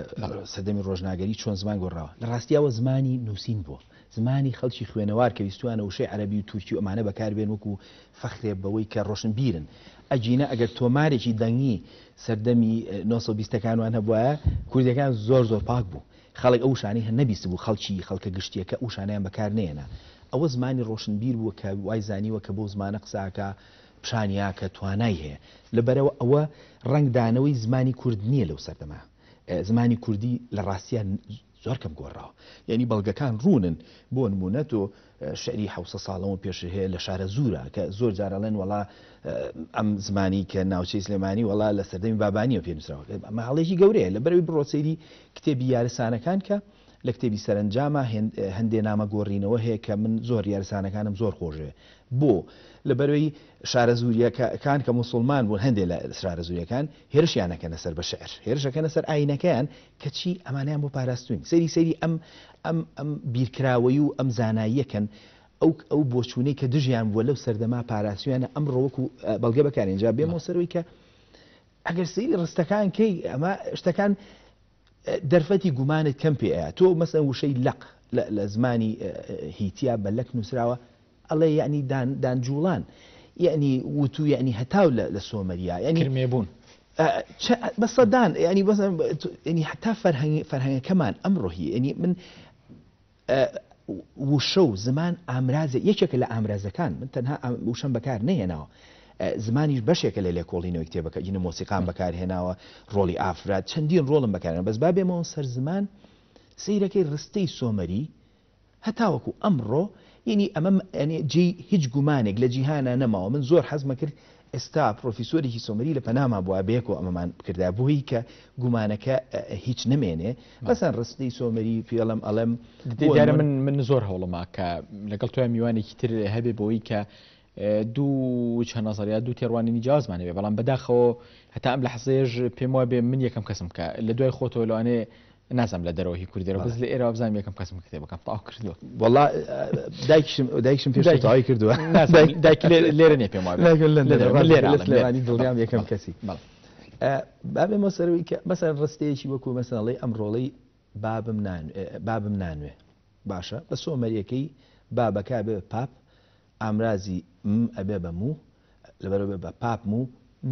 سەردەمی ڕۆژناگەری چۆن زمان گۆڕاوە لە ڕاستیەوە زمانی نووسین بووە زمانی خەڵکی خوێنەوار کە ویستوانە وشەی عەرەبی و تورکی و ئەمانە بەکاربێن وەکو فەخرێ بەوەی کە ڕۆشنبیرن ئەجینە ئەگەر تۆمارێکی دەنگی سەردەمی 1920ەکانوان هەبووە کوردەکان زۆر پاک بوو خەڵک ئەو شانەی هەر نەبیست بوو خەڵکە گشتیەکە ئەو شانیان بەکار نێنە ئەوە زمانی ڕۆشنبیر بووە کە وای زانیوە کە بۆ زمانە قساکە پیشانیا کە توانای هەیە لەبەرەوە ئەوە ڕنگدانەوەی زمانی کورد نییە لەو سەردەما زمانی کوردی لە ڕاستیان زۆر کەم گۆڕاوە یعنی بەڵگەکان ڕوونن بۆ نمونە تۆ شعری 700 ساڵەوە پێش هەیە لە شارە زورە کە زۆر جارەڵێن وڵا ئەم زمانی کە ناوچەی سلێمانی وڵا لە سەردەمی بابانیەوە پێنووسراوە ماڵێکی گەورەیە لەبەرەوەی بڕۆسەیری کتێبی یارسانەکان کە لە کتێبی سەرنجامە هەندێ نامە گۆڕینەوە هەیە کە من زۆر یارسانەکانم زۆر خۆشەوێ بۆ لەبەرەوەی شارە زوریەکان کە مسلمان بوون هەندێک لە شارە زوریەکان هێرشیانەکەنە سەر بە شعر هێرشەکەنە سەر ئاینەکەیان کە چی ئەمانیان بۆ پاراستوین سەری ئەم بیرکراوەی و ئەم زاناییەکەن ئەو بۆچوونەی کە دژیان بووە لەو سەردەما پاراستویانە ئەم ڕۆوەکو بەڵگە بەکارێنجا بێمەوە سەرەوەی کە ئەگەر سەیری ڕستەکان کەی ئەمە شتەکان دەرفەتی گومانت کەم پێەیە تۆ مەسەن وشەی لەق لە زمانی هیتیا بە لەک نووسراوە ئەڵێ یعنی دانجوڵان یعنی وتو یعنی هەتاو لە سۆمەریا یعنی بوون بە سەدان ینی حتا فەرهەنگەکەمان ئەمڕۆهی ینی من وشە و زمان ئامرازە یەکێکە لە ئامرازەکان من تەنها وشەم بەکار نهێناوە زمانیش بەشێکە لە لێکۆڵینەوەی کتێبەکە ینە مۆسیقان بەکارهێناوە ڕۆڵی ئافراد چەندین ڕۆڵم بەکارێنە بەس با بێمەوە سەر زمان سەیرەکەی ڕستەی سۆمەری هەتاوەکو ئەمڕۆ ینی ئەمە جێی هیچ گومانێک لە جیهانە نەماوە من زۆر حەزمە کرد ئێستا پرۆفیسۆرێکی سۆمەری لە پەناما بووە بێک و ئەمەمان کردا بووی کە گومانەکە هیچ نمێنێ بەسەن ڕستەی سۆمەری پێڵم ئەڵێم دیارە من زۆر هەوڵما کە لەگەڵ تۆ میوانێکی تر هەبێ بۆی کە دوو چەند نەزەریات دوو تێڕوانینی جیازمانە بێ بەڵام بەداخەوە هەتا ئەم لە حەزێژ پێم وایە بێ من یەکەم کەسم کە لە دوای خۆتەوە لەوانێ نازم لە دەرەوەی کوردیەوە بەس لە ئێرە بزانام یەکەم کەسم کتێبەکەم تاوا کردووە وەڵا دایکشم پێش تاوای کردووە دایک لێرە نێ پێم وایە لێرانی دڵیام یەکەم کەسی بابێمە سەرەوەی کە مەسەن ڕستەیەکی وەکو مەسەڵێ ئەم ڕۆڵەی بابم نانوێ باشە بە سۆمەریەکەی بابەکە بێ پاپ ئامرازی ئەبێ بە موو لەبەرەوە بە پاپ و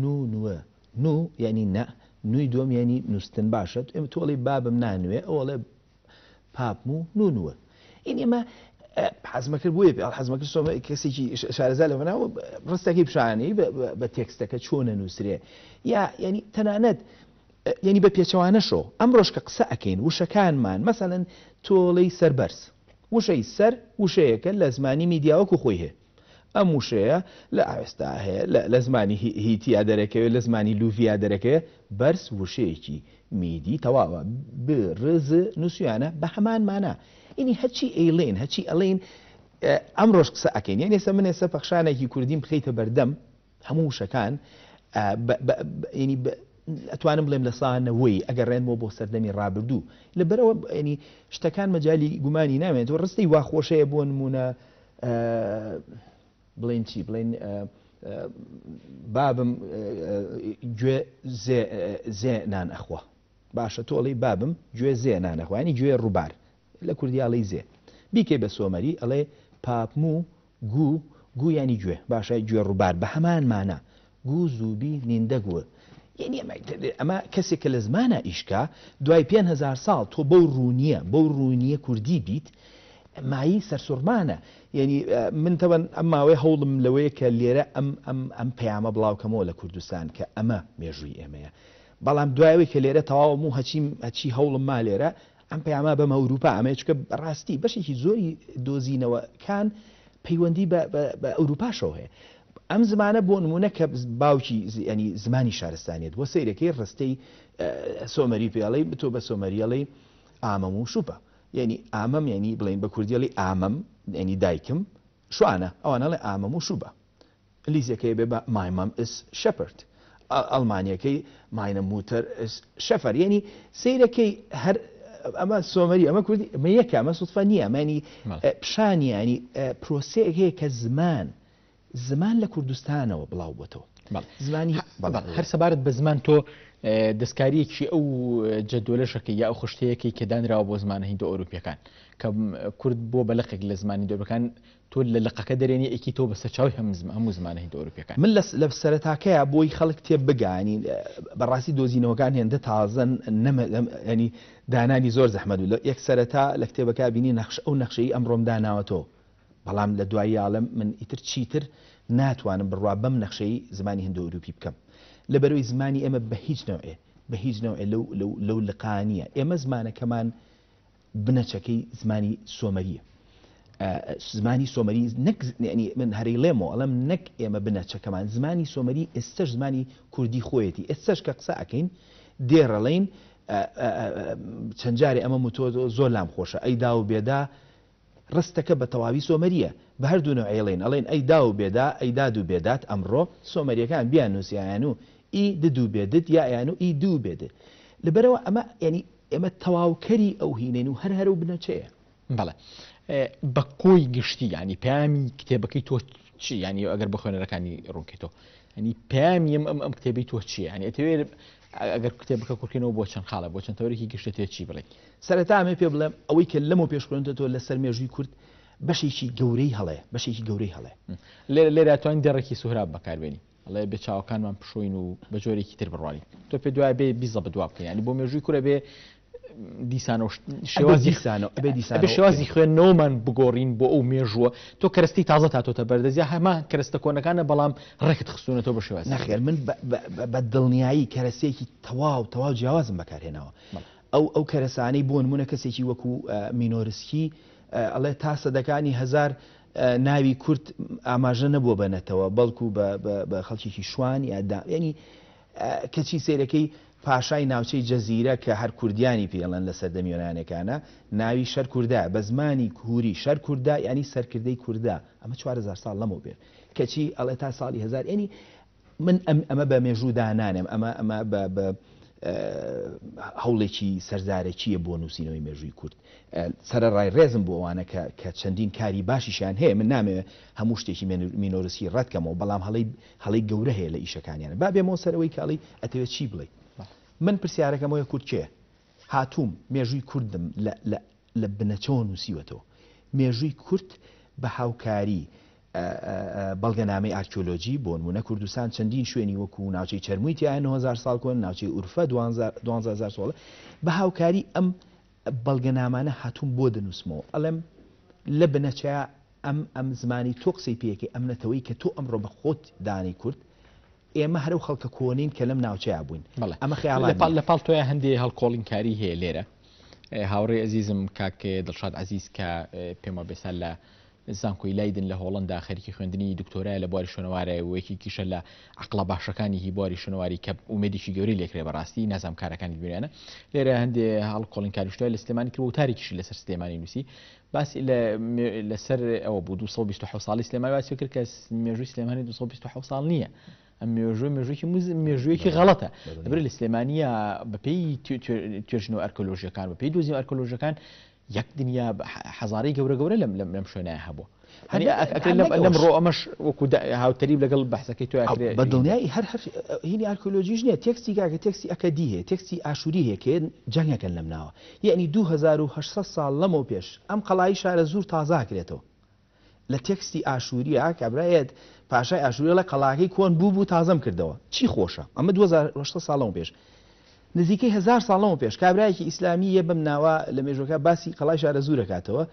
نووە نو یعنی نە نووی دۆم ینی نووسن باشە ئێمە تۆڵی بابم نانوێ ئەوڵێ پاپ و نووە این ئێمە حەزمەکرد بووە پێ حەزمەکرد سۆمە کەسێکی شارەزا لەوەناوە ڕستەکەی پیشانەی بە تێکستەکە چۆنە نووسرێ یا ینی تەنانەت ینی بە پێچەوانەشۆ ئەم ڕۆژ کە قسە ئەەکەین وشەکانمان مەسەڵەن تۆڵەی سەربەرز وشەی سەر وشەیەکە لە زمانی میدیاوەکو خۆی هەیە ئەم وشەیە لە ئاوێستا هەیە لە زمانی هیتیا دەرەکەوێت لە زمانی لوڤیا دەرەکەوێت بەرز وشەیەکی میدی تەواوە برز نووسیانە بە هەمانمانە ئینی هەچی ئەیڵێن هەچی ئەڵێن ئەم ڕۆژ قسە ئەەکەین یعنی ئێستا من ئێستا پەخشانێکی کوردیم بخەیتە بەردەم هەموو وشەکان ینی ئەتوانم بڵێم لە سانەوەی ئەگەڕێنەوە بۆ سەردەمی ڕابردوو لەبەرەوە ینی شتەکان مەجای گومانی نامێت و ڕستی واخۆشەیە بۆ نمونە بڵێن چی بڵێن بابم گوێ زێ نان ئەخوا باشە تۆڵی بابم گوێ زێ نان ئەخوا ینی گوێ ڕووبار لە کوردیاڵی زێ بیکەی بە سۆمەری ئەڵێ پاپمو گو ینی گوێ باشە گوێ ڕووبار بە هەمان مانە گو زووبی نیندەگووە یعنی ئەمە کەسێک کە لە زمانە ئیشکا دوای 5,000 ساڵ تۆ بەو ڕوونیە کوردی بیت مایی سەرسوڕمانە یعنی من تەوەن ئەم ماوەی هەوڵم لەوەیە کە لێرە ئەم پەیامە بڵاوکەمەوە لە کوردستان کە ئەمە مێژووی ئێمەیە بەڵام دوایەوەی کە لێرە تەواو و هەچی هەوڵم ما لێرە ئەم پەیامە بەمە ئەوروپا ئەمەیە چکە ڕاستی بەشێکی زۆری دۆزینەوەکان پەیوەندی بە ئەوروپاشەوە هەیە ئەم زمانە بۆ نمونە کە باوکی ینی زمانی شارستانیت بۆ سەیرەکەی ڕستەی سۆمەری پێڵەی بتۆ بە سۆمەریەڵی ئامەم و شوپە یعنی ئامەم ینی بڵین بە کوردیەڵی ئامەم ینی دایکم شوانە ئەوانەڵێ ئامەم و شوبە لیزەکەی بێ بە مایمەم ئس شەپرد ئەڵمانیەکەی ماینە موتەر شەفەر یعنی سەیرەکەی هەر ئەمە سۆمەری ئەمە کوردی ئەمە یەکە ئەمە سوتفە نییە ئەمانی پیشانی ینی پرۆسەیەک هەیە کە زمان لە کوردستانەوە بڵاو بۆتەوە زمانی هەر سەبارەت بە زمان تۆ دەستکاریەکی ئەو جەدۆلەشەکە یا ئەو خشتەیەکی کە دانراوە بۆ زمانە هیندۆ ئەوروپیەکان کە کورد بۆ بەلەقێک لە زمانی دۆرەکان تۆ لە لەقەکە دەرێنی ئەکی تۆ بە سەرچاوی هەموو زمانە هیندۆ ئەوروپیەکان من لە سەرەتاکەیە بۆی خەڵک تێب بگانی بەڕاستی دۆزینەوەکان هێندە تازن ینی دانانی زۆر زەحمەت و یەک سەرەتا لە کتێبەکە بینی ئەو نەخشەی ئەمڕۆم داناوەتەوە بەڵام لە دوای عالەم من ئیتر چیتر ناتوانم بڕوا بەم نەخشەی زمانی هیندۆ ئەوروپی بکەم لەبەرەوەی زمانی ئێمە بە هیچ نەوێ لەو لقانیە ئێمە زمانەکەمان بنەچەکەی زمانی سۆمەریە زمانی سۆمەری من هەرەی لێمەوە ئەڵم نەک ئێمە بنەچەکەمان زمانی سۆمەری ئێستش زمانی کوردی خۆیەتی ئێستش کە قسە ئەەکەین دێڕەڵین چەند جارێ ئەمە متۆ زۆر لام خۆشە ئەیدا و بێدا ڕستەکە بە تەواوی سۆمەریە بە هەردوو ئەڵێن ئەیدا و بێدا ئەیداد و بێدات ئەمڕۆ سۆمەریەکان بیان نووسیان و ئی ددوو بێدت یا یان و ئی دوو بێدت لەبەرەوە ئەمە ینی ئێمە تەواوکەری ئەو هینێن و هەر و بنەچەیە بەڵێ بە کۆی گشتی ینی پامی کتێبەکەی تۆ چی ینی ئەگەر بە خوێنەرەکانی ڕوونکەیتەوە ینی پامی ئەم کتێبی تۆ چیە ینی ئەتەوێت ئەگەر کتێبەکە کوڕکەینەوە بۆ چەند خاڵە بۆ چەند تەوەرێکی گشتێت چی بڵێ سەرەتا ئەمێ پێ بڵێم ئەوەی کە لەمەوە پێشکردێتەوە لەسەر مێژووی کورد بەشێکی گەورەی هەڵەیە بەشێکی گەورەی هەڵەیە لێرە توانین دەڕێکی سوهراب بەکاربێنی ئەڵێ بێ چاوەکانمان پشۆین و بە جۆرێکی تر بڕوانی تۆ پێ دوای بێ بیزە بە دوا بکەین ینی بۆ مێژووی کوورە بێ دیسانە شێوازی خوێندنەوەمان بگۆڕین بۆ ئەو مێژووە تۆ کەرستی تازە تاتۆتە بەردەزیا هەمان کەرستە کۆنەکانە بەڵام ڕێکت خستونەتەوە بە شێواز نەخێر من بە دڵنیایی کەرەسێکی تەواو جیاوازم بەکارهێناوە ئەو کەرەسانەی بۆ نمونە کەسێکی وەکو مینۆرسکی ئەڵێ تا سەدەکانی هەزار ناوی کورد ئاماژە نەبووە بەنەتەوە بەڵکو بە خەڵکیێکی شوان یادا ینی کەچی سێرەکەی پاشای ناوچەی جەزیرە کە هەر کوردیانی پێڵەن لە سەردەمیێنانەکانە ناوی شەر کووردا بە زمانی کووری شەر کووردا ینی سەرکردەی کووردا ئەمە 4000 ساڵ لەمەوە بێت کەچی ئەڵێ تا ساڵی هزار ینی من ئەمە بە مێژوو دانانم ئەمە بە هەوڵێکی سەرزارەکیە بۆ نووسینەوەی مێژووی کورد سرە ڕای ڕێزم بۆ ئەوانە کە چەندین کاری باشیشیان هەیە من نامێ هەموو شتێکی مینۆرسی ڕەتکەمەوە بەڵام هەڵی گەورە هەیە لە ئیشەکانیانە با بێمەوە سەرەوەی کاڵی ئەتەوێت چی بڵێ من پرسیارەکەمەوەی کورد چێ هاتووم مێژووی کوردم لە بنەچەوە نووسیوەتەوە مێژووی کورد بە هاوکاری بەڵگەنامەی ئارکیۆلۆجی بۆ نمونە کوردستان چەندین شوێنی وەکو ناوچەی چەرمووی تیا 9000 ساڵ کۆن ناوچەی ئورفە 12000 ساڵە بە هاوکاری ئەم بەڵگەنامانە هاتووم بۆ دەنووسمەوە ئەڵێم لە بنەچەیە ئەم زمانی تۆ قسەی پێەکەی ئەم نەتەوەی کە تۆ ئەمڕۆ بە خۆت دانی کورد ئێمە هەرو خەڵکە کۆنین کە لەم ناوچەیە بووین ئەمە خەیاڵ لە پاڵ تۆیە هەندێک هەڵکۆڵینکاری هەیە لێرە هاوڕێ عزیزم کاکێ دڵشاد عزیز کە پێمە بێسان لە زانکۆی لایدن لە هۆڵندا خەریکی خوێندنی دکتۆرای لە بواری شوێنەوارە وەیەکی کیشە لە عقڵە باشەکانی هی بواری شوێنەواری کە ئومێدێکی گەوری لێکرێ بەڕاستی نازام کارەکانی بێنە لێرە هەندێ هەڵکۆڵینکاریشتوای لە سلێمانی کرد و تاریکیشی لەسەر سلێمانی نووسی باسی لەسەر ئەوە بوو 227 ساڵی سلێمانی باسی کرد کە مێژووی سلێمانی 227 ساڵ نییە ئەم مێژوویەکی غەڵەتە لەبەر لە سلێمانیە بەپێی توێژنەوە ئەرکۆلۆژیەکان بەپێی دۆزینەوە ئەرکۆلۆژیەکان یەک دنیا حەزارەی گەورە لەم شوێنەیە هەبوو لەم ڕۆ ئەمەش وەکو هاوتەریب لەگەڵ بەحسەکەی تۆ بە دڵنیایی هەر هینی ئارکۆلۆژیش نییە تێکستی کاکە تێکستی ئەکەدی هەیە تێکستی ئاشووری هەیە کە جەنگەکەن لەم ناوە یعنی 2800 ساڵ لەمەوە پێش ئەم قەڵایی شارە زوور تازاکرێتەوە لە تێکستی ئاشووریە کابراەت پاشای ئاشووری لە قەڵاکەی کۆن بوو تازەم کردەوە چی خۆشە ئەمە 2800 ساڵەوە پێش نزیکەی 1000 ساڵەوە پێش کابراایەکی ئیسلامی بەم ناوە لە مێژوەکە باسی قەڵای شارە زوور دەکاتەوە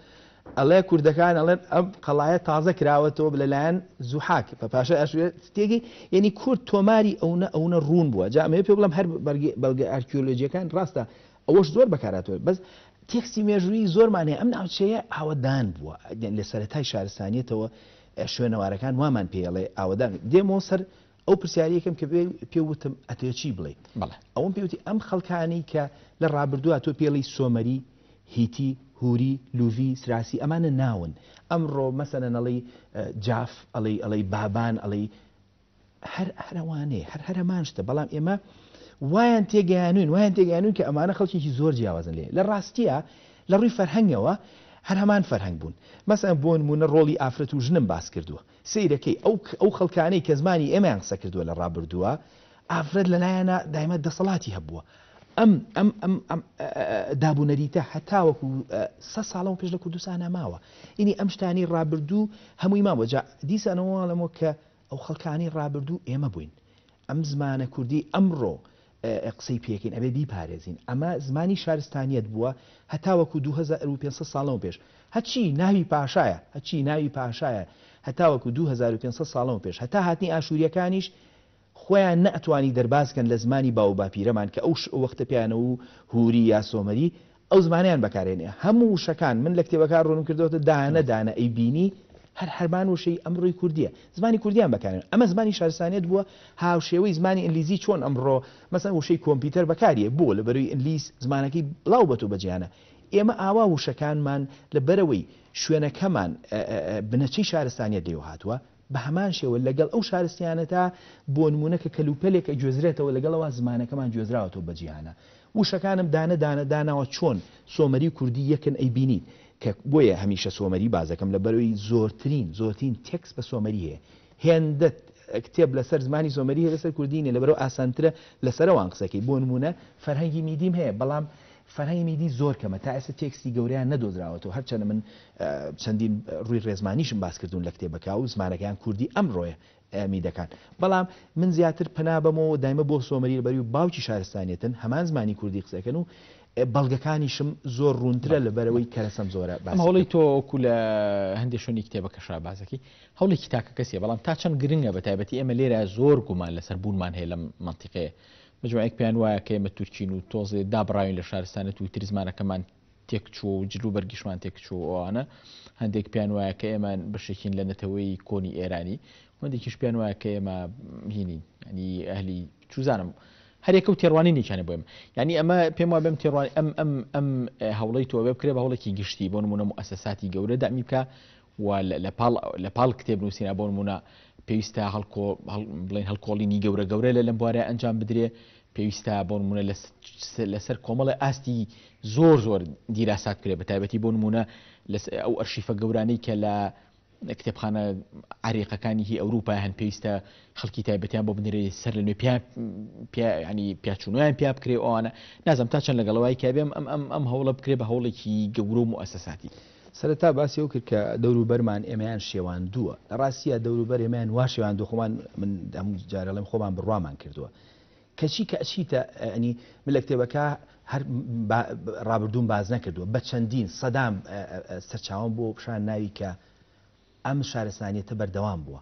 ئەڵێ کوردەکان ئەڵێن ئەم قەڵایە تازە کراوەتەوە لەلایەن زوحاک بە پاشای ئاشووری تێگەی یعنی کورد تۆماری ئەوە ڕوون بووە جامێ پێ بڵم هەر بەڵگە ئارکیۆلۆجیەکان ڕاستە ئەوەش زۆر بەکاراتەوە بەس تێکستی مێژووی زۆرمانەیە ئەم ناوچەیە ئاوەدان بووە لە سەرەتای شارستانیەتەوە شوێنەوارەکان وامان پێڵێ ئاوەدان دێمەوە سەر ئەو پرسیارەکەم کە پێوتم ئەتەوێت چی بڵێ ئەوم پێوتی ئەم خەڵکانی کە لە ڕابردووە تۆ پێڵی سۆمەری هیتی هوری لوڤی سراسی ئەمانە ناون ئەمڕۆ مەسەلەن ئەڵێ جاف ئەڵێ بابان ئەڵێ هەروانێ هەرمان شتە بەڵام ئێمە وایان تێگەیانوین کە ئەمانە خەڵکیی زۆر جیاوازن لێ لە ڕاستیە لە ڕووی فەرهەنگەوە هەر هەمان فەرهەنگ بوون مەسەن بۆ نمونە ڕۆڵی ئافرەت و ژنم باس کردووە سیرەکەی ئەو خەڵکانەی کە زمانی ئێمەیان قسە کردووە لە ڕابردووە ئافرەت لەلایەنە دایمە دەسەڵاتی هەبووە ئەم دابوونەریتە هەتاوەکو 100 ساڵەوە پێش لە کوردستانە ماوە ئینی ئەم شتانی ڕابردوو هەمووی ماوە دیسانەوەڵەمەوە کە ئەو خەڵکانی ڕابردوو ئێمە بووین ئەم زمانە کوردی ئەمڕۆ قسەی پێکەین ئەبێ بیپارێزین ئەمە زمانی شارستانیەت بووە هەتاوەکو 2500 ساڵەوە پێش هەچی ناوی پاشایە هەتاوەکو 2500 ساڵەوە پێش هەتا هاتنی ئاشوریەکانیش خۆیان نەتوانی دەربازکەن لە زمانی باو باپیرەمان کە ئەو وەختە پیانە و هوری یا سۆمەری ئەو زمانیان بەکارێنێ هەموو شەکان من لە کتێبەکان ڕوونم کردەوە دانە ئەی بینی هەرمان وشەی ئەمڕۆی کوردیە زمانی کوردیان بەکارێن ئەمە زمانی شارستانیت بووە هاوشێوەی زمانی ئینگلیزی چۆن ئەمڕۆ مەسەن وشەی کۆمپیوتەر بەکاریە بۆ لە بەروی ئینگلیز زمانەکەی بڵاو بەتۆ بەجیانە ئێمە ئاوا وشەکانمان لە بەرەوەی شوێنەکەمان بنەچەی شارستانیت لێو هاتووە بە هەمان شێوە لەگەڵ ئەو شارستیانەتا بۆ نمونەکە کەلوپەلێک گوێزرێتەوە لەگەڵەوە زمانەکەمان گوێزراوەتەوە بەجیهانە وشەکانم داناوە چۆن سۆمەری کوردی یەکن ئەی بینیت کە بۆیە هەمیشە سۆمەری بازەکەم لە بەرەوەی زۆرترین تێکس بە سۆمەری هەیە هێندە کتێب لەسەر زمانی سۆمەری هەیە لەسەر کوردینە لە بەرەو ئاسانترە لەسەرەوان قسەکەی بۆ نمونە فەرهەنگی میدیم هەیە بەڵام فەرهەنگی میدی زۆر کەمە تا ئێستا تێکستی گەوریان نەدۆزراوەتەوە هەرچەنە من چەندین ڕووی ڕێزمانیشم باس کردوون لە کتێبەکە و زمانەکەیان کوردی ئەمڕۆیە میدەکان بەڵام من زیاتر پنا بەمەوە دایمە بۆ سۆمەری لەبەری و باوکی شارستانیەتن هەمان زمانی کوردی قسەکەن و بەڵگەکانیشم زۆر ڕوونترە لە بەرەوەی کەرەسەم زۆرە هەوڵی تۆکو لە هەندێک شوێنی کتێبەکە شابازەکەی هەوڵێکی تاکە کەسیە بەڵام تا چەند گرنگە بە تایبەتی ئێمە لێرە زۆر گومان لەسەر بوونمان هەیە لە منتیقەیە مجموعەیەک پێیان وایە کە ئێمە تورکین و تۆزێ دابڕاوین لە شارستانەت و تریزمانەکەمان تێکچوو و جلو بەرگیشمان تێکچوو ئەوانە هەندێک پیان وایە کە ئێمە بەشێکین لە نەتەوەی کۆنی ئێرانی هەندێکیش پیان وایە کە ئێمە هینی ینی ئەهلی چوزانم هەرێکە و تێڕوانی نیچانە بۆ ئێمە ینی ئەمە پێم وایە بەم تێڕوانی ئەم هەوڵەی تۆ بێ بکرێ بە هەوڵێکی گشتی بۆ نمونە موسەساتی گەورە دامی بکە و لە پاڵ کتێب نووسینە بۆ نمونە پێویستە بڵێن هەڵکۆڵینی گەورە لە لەم بوارە ئەنجام بدرێ پێویستە بۆ نمونە لەسەر کۆمەڵی ئاستی زۆر دیراسات کرێ بە تایبەتی بۆ نمونە ئەو ئەرشیفە گەورانەی کە لە کتێبخانە عریقەکانی هی ئەوروپا هەن پێویستە خەڵکی تایبەتیان بۆ بنێرێ سەر لە نوێ ینی پیاچوونیان پیا بکرێ ئەوانە نازم تا چەند لەگەڵەوەی کابێم ئەم هەوڵە بکرێ بە هەوڵێکی گەورە و موسەساتی سەرەتا باسی ئەو کرد کە دەوروبەرمان ئێمەیان شێواندووە لە ڕاستیە دەوروبەر ئێمەیان وا شێواندوو خۆمان من هەموو جارەڵێم خۆمان بڕوامان کردووە کەچی کە ئەچیتە ئەنی من لە کتێبەکە هەر ڕابردوون باز نەکردووە بە چەندین سەدام سەرچاوم بۆ پیشان ناوی کە ئەم شارستانیەتە بەردەوام بووە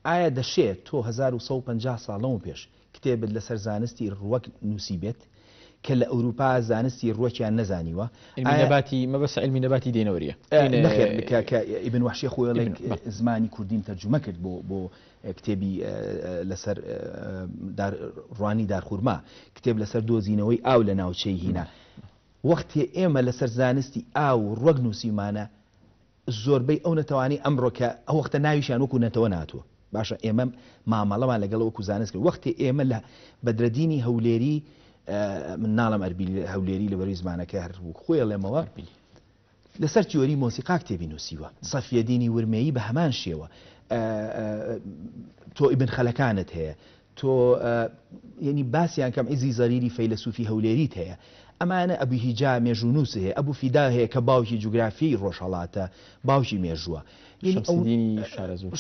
ئایا دەشێت تۆ 1950 ساڵەوە پێش کتێبت لەسەر زانستی ڕوەک نووسی بێت کە لە ئەوروپا زانستی ڕوەکیان نەزانیوە مەبەست علمی نەباتی دێنەوەریە ئیبن وحشی خۆیڵێک زمانی کوردیم تەرجمە کرد بۆ کتێبی لەسەر ڕوانی دارخورما کتێب لەسەر دۆزینەوەی ئاو لە ناوچەی هینا وەختی ئێمە لەسەر زانستی ئاو ڕوەک نووسیمانە زۆربەی ئەو نەتەوانی ئەمڕۆ کە ئەو وەختە ناویشیان وەکو نەتەوە ناتوە باشە ئێمە مامەڵەمان لەگەڵ وەکو زانست کرد وەختی ئێمە لە بەدرەدینی هەولێری من ناڵم ئەربیل هەولێری لە بەروی زمانەکە هەربوو خۆیڵێمەوە لەسەر تیۆری مۆسیقا کتێبی نووسیوە سەفیەدینی ورمێیی بە هەمان شێوە تۆ ئیبن خەلەکانت هەیە تۆ ینی باسییان کەم عیزی زەریری فەیلسوفی هەولێریت هەیە ئەمانە ئەبوو هیجا مێژوونووس هەیە ئەبوو فیدا هەیە کە باوکی جوگرافیی ڕۆژهەڵاتە باوکی مێژووە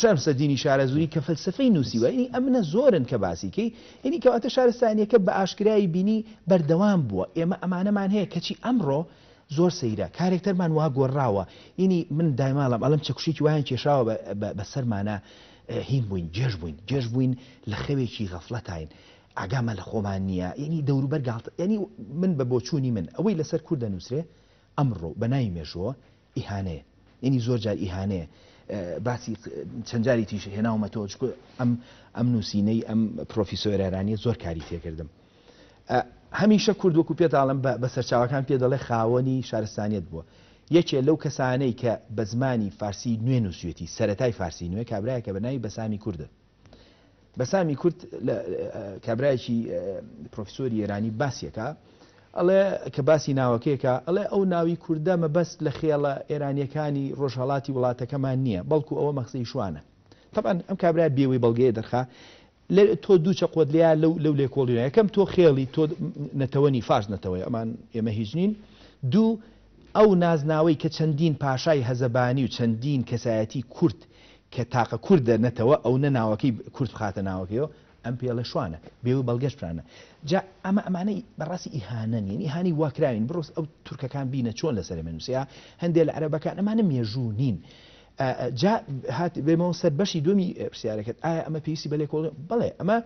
شەمسەدینی شارەزووری کە فەلسفەی نووسیوە ینی ئەمنە زۆرن کە باسیکەی ینی کەواتە شارستانیەکە بە ئاشکرایی بینی بەردەوام بووە ئێمە ئەمانەمان هەیە کەچی ئەمڕۆ زۆر سەیرە کارێکتەرمان وا گۆڕاوە ینی من دایماڵم ئەڵم چەکوشێکی وایان کێشاوە بەسەرمانە هین بووین جێژ بووین لە خەوێکی غەفڵەتین ئاگامە لە خۆمان نییە ینی دەوروبەر گاڵتە ینی من بە بۆچوونی من ئەوەی لەسەر کوور دەنووسرێ ئەمڕۆ بە ناوی مێژووە ئیهانەیە ینی زۆر جار ئیهانەیە باسی چەند جاری تیش هێناومە تۆ ئەم نووسینەی ئەم پرۆفیسۆرەرانیە زۆر کاری تێکردم هەمیشە کورد وەکو پێتاڵم بە سەرچاوەکان پێ دەڵێ خاوەنی شارستانیت بووە یەکێ لەو کەسانەی کە بە زمانی فارسی نوێ نووسێتی سەرەتای فارسی نوێ کابراایە کە بە ناوی بەسامی کووردە بەسامی کورد کابراایکی پرۆفسۆری ئێرانی باسیەکە ئەڵێ کە باسی ناوەکەیەکە ئەڵێ ئەو ناوی کووردە مەبەست لە خێڵە ئێرانیەکانی ڕۆژهەڵاتی وڵاتەکەمان نییە بەڵکو ئەوە مەخسەی شوانە طبعاً ئەم کابرای بێوەی بەڵگەیە دەرخا تۆ دوو چەقۆت لیا لەو لێکۆڵینە یەکەم تۆ خێڵی تۆ نەتەوەنی فاش نەتەوەی ئەمان ئێمە هیچ نین دوو ئەو نازناوەی کە چەندین پاشای هەزەبانی و چەندین کەسایەتی کورد کە تاقە کووردە نەتەوە ئەو نەناوەکەی کورد خاتە ناوەکەیەوە ئەم پێڵە شوانە بێوە بەڵگەشترانە جا ئەمانەی بەڕاستی ئیهانەن یعنی ئیهانی واکراوین بڕۆست ئەو تورکەکان بینە چۆن لەسەر نووسیا هەندێک لە عەرەبەکان ئەمانە مێژوو نین جا هات بێمەوە سەر بەشی دومی پرسیارەکەت ئایا ئەمە پێویستی بە لێکۆڵین بەڵێ ئەمە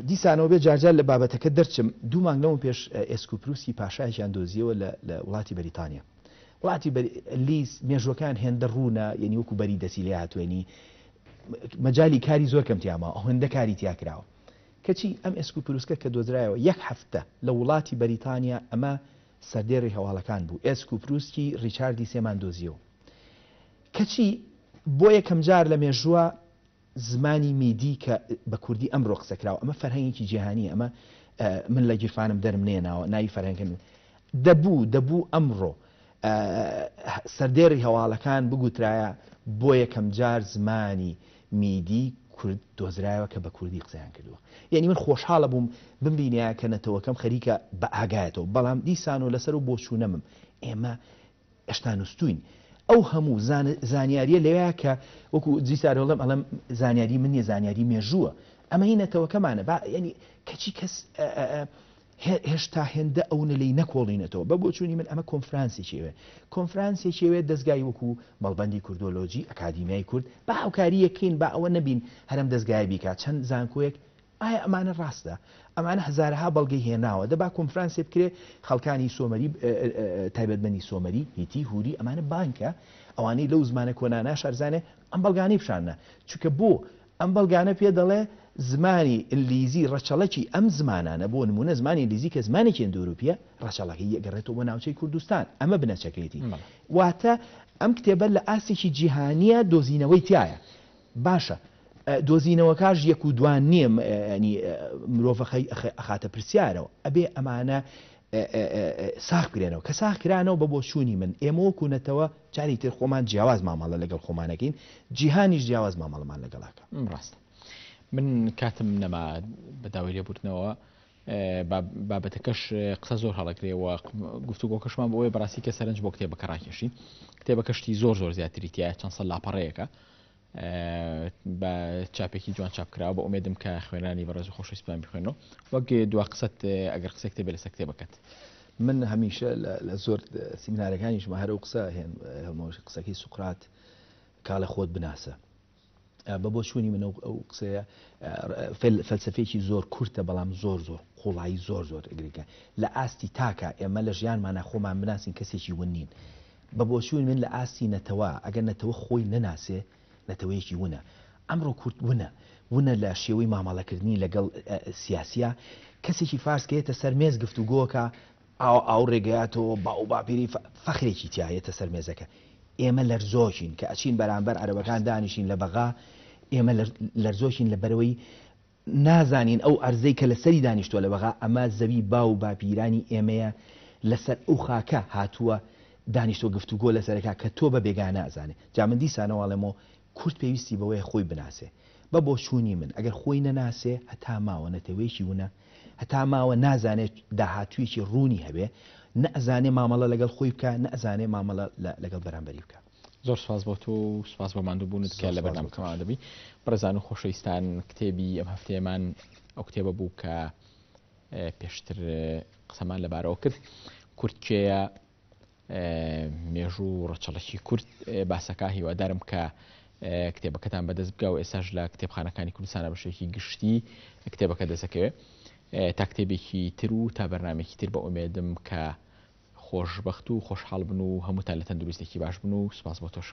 دیسانەوە بێ جارجار لە بابەتەکە دەرچم دوو مانگ لەمە پێش ئێسکوپروسی پاشایشیان دۆزیەوە لە وڵاتی بەریتانیا وڵاتی لیز مێژوەکان هێندە ڕوونە یعنی وەکو بەری دەسی لێ هاتوێنی مەجای کاری زۆر کەم تیاما هەندە کاری تیا کراوە کەچی ئەم ئێسکوپروسکە کە دۆزرایەوە یەک هەفتە لە وڵاتی بەریتانیا ئەمە سەردێڕی هەواڵەکان بوو ئێسکوپروسکی ڕیچاردی سێمان دۆزیەوە کەچی بۆ یەکەم جار لە مێژووە زمانی میدی کە بە کوردی ئەمڕۆ قسەکراوە ئەمە فەرهەنگێکی جیهانی ئەمە من لە گیرفانم دەرم نێناوە ناوی فەرهەنگەکەن دەبوو ئەمڕۆ سەردێڕی هەواڵەکان بگوترایە بۆ یەکەم جار زمانی میدی کورد دۆزرایەوە کە بە کوردی قسەیان کردووە یعنی من خۆشحاڵە بووم بمبینە کە نەتەوەکەم خەریکە بە ئاگایەتەوە بەڵام دیسان و لەسەر و بۆچوونەمم ئێمە ئێشتانوستوین ئەو هەموو زانیاریە لەوەیە کە وەکو جیسارۆڵم ئەڵم زانیاری من نیە زانیاری مێژووە ئەمە هی نەتەوەکەمانە ینی کەچی کەس هێشتا هێندە ئەو نەلەی نەکۆڵینەتەوە بە بۆچوونی من ئەمە کۆنفرانسێکیوێ دەستگای وەکو بەڵبەندی کوردۆلۆجی ئەکادیمیای کورد با هاوکاریەکەین با ئەوە نەبین هەرم دەستگای بیکات چەند زانکۆیەک ئایا ئەمانە ڕاستە ئەمانە هەزارها بەڵگەی هێناوە دەبا کۆنفرانسێ بکرێ خەڵکانی سۆمەری تایبەتمەندی سۆمەری هیتی هوری ئەمانە بانکە ئەوانەی لەو زمانە کۆنانە شارزانێ ئەم بەڵگانی بشانە چونکە بۆ ئەم بەڵگانە پێ دەڵێ زمانی ئینگلیزی ڕەچەڵەکی ئەم زمانانە بۆ نمونە زمانی ئینگلیزی کە زمانێکی ئەندۆروپیە ڕەچەڵەکەی یەگەڕێتەوە بۆ ناوچەی کوردستان ئەمە بنەچەکێتی واتە ئەم کتێبە لە ئاسێکی جیهانیە دۆزینەوەی تایە باشە دۆزینەوەکاش یەک و دوان نییە مرۆڤ ئەخاتە پرسیارەوە ئەبێ ئەمانە ساخ کرێنەوە کە ساخ کرانەوە بە بۆچوونی من ئێمە وەکوونەتەوە جاری تر خۆمان جیاواز مامەڵە لەگەڵ خۆمانەکەین جیهانیش جیاواز مامەڵەمان لەگەڵاکە ڕاستە من کاتم نەما بەداوای لێبوردنەوە بابەتەکەش قسە زۆر هەڵەگرێەوە گفتوگۆکەشمان بۆ ئەوەی بەڕاستی کە سەرنج بۆ کتێبەکە ڕاکێشی کتێبەکەشتی زۆر زیاتری تایە چەند سەد لاپەڕەیەەکە بە چاپێکی جوان چاپکراوە بە ئومێدم کە خوێنانی بەڕێز و خۆشەویستیان بخوێنەوە وەک دوا قسەت ئەگەر قسە کتێبێ لەسەر کتێبەکەت من هەمیشە لە زۆر سیمینارەکانیشمە هەرە قسە قسەکەی سوقرات کاڵە خۆت بناسە بە بۆچوونی من ئەو قسەیە فەلسفەیەکی زۆر کورتە بەڵام زۆر قوڵایی زۆر ئەگریکە لە ئاستی تاکە ئێمە لە ژیانمانە خۆمان بناسین کەسێکی ونین بە بۆچوونی من لە ئاستی نەتەوە ئەگەر نەتەوە خۆی نەناسێ نەتەوەیەکی ونە ئەمڕۆ کورت ونە لە شێوەی مامەڵەکردنی لەگەڵ سیاسیە کەسێکی فارسکەیەتە سەرمێز گفتوگۆکە ئاو ڕێگەیاتەوە باو باپیری فەخرێکی تایەتە سەرمێزەکە ئێمە لەرزۆکین کە ئەچین بەرامبەر عەرەبەکان دانیشین لە بەغا ئێمە لەرزۆکین لەبەرەوەی نازانین ئەو ئەرزەی کە لەسەری دانیشتووە لە بەغا ئەمە زەوی باو باپیرانی ئێمەیە لەسەر ئەو خاکە هاتووە دانیشتۆ گفتوگۆ لەسەرەکە کە تۆ بە بێگانە ئەزانێ جا من دیسانەوەڵێمەوە کورد پێویستی بەوەی خۆی بناسێ بە بۆچوونی من ئەگەر خۆی نەناسێ هەتا ماوە نەتەوەیەکی ونە هەتا ماوە نازانێت داهاتوویەکی ڕوونی هەبێ نەزانێ مامەڵە لەگەڵ خۆی بکە نەزانێ مامەڵە لەگەڵ بەرامبەری بکە زۆر سپاس بۆ تۆ و سپاس بۆ ماندووبوونت کە لە بەرنامەکەمان دەبی بەڕێزان و خۆشەویستان کتێبی ئەم هەفتەیەمان ئەو کتێبە بوو کە پێشتر قسەمان لەبارەوە کرد کورتکێیە مێژوو ڕەچەڵەکی کورد باسەکە هیوادارم کە کتێبەکەتان بەدەست بگا و ئێساش لە کتێبخانەکانی کوردستانە بەشێکی گشتی کتێبەکە دەسەکەوێت تا کتێبێکی تر و تا بەرنامێکی تر بە ئومێدم کە خۆشبەخت و خۆشحاڵ بن و هەمووتان لە تەندروستێکی باش بن و سپاس بۆ تۆش.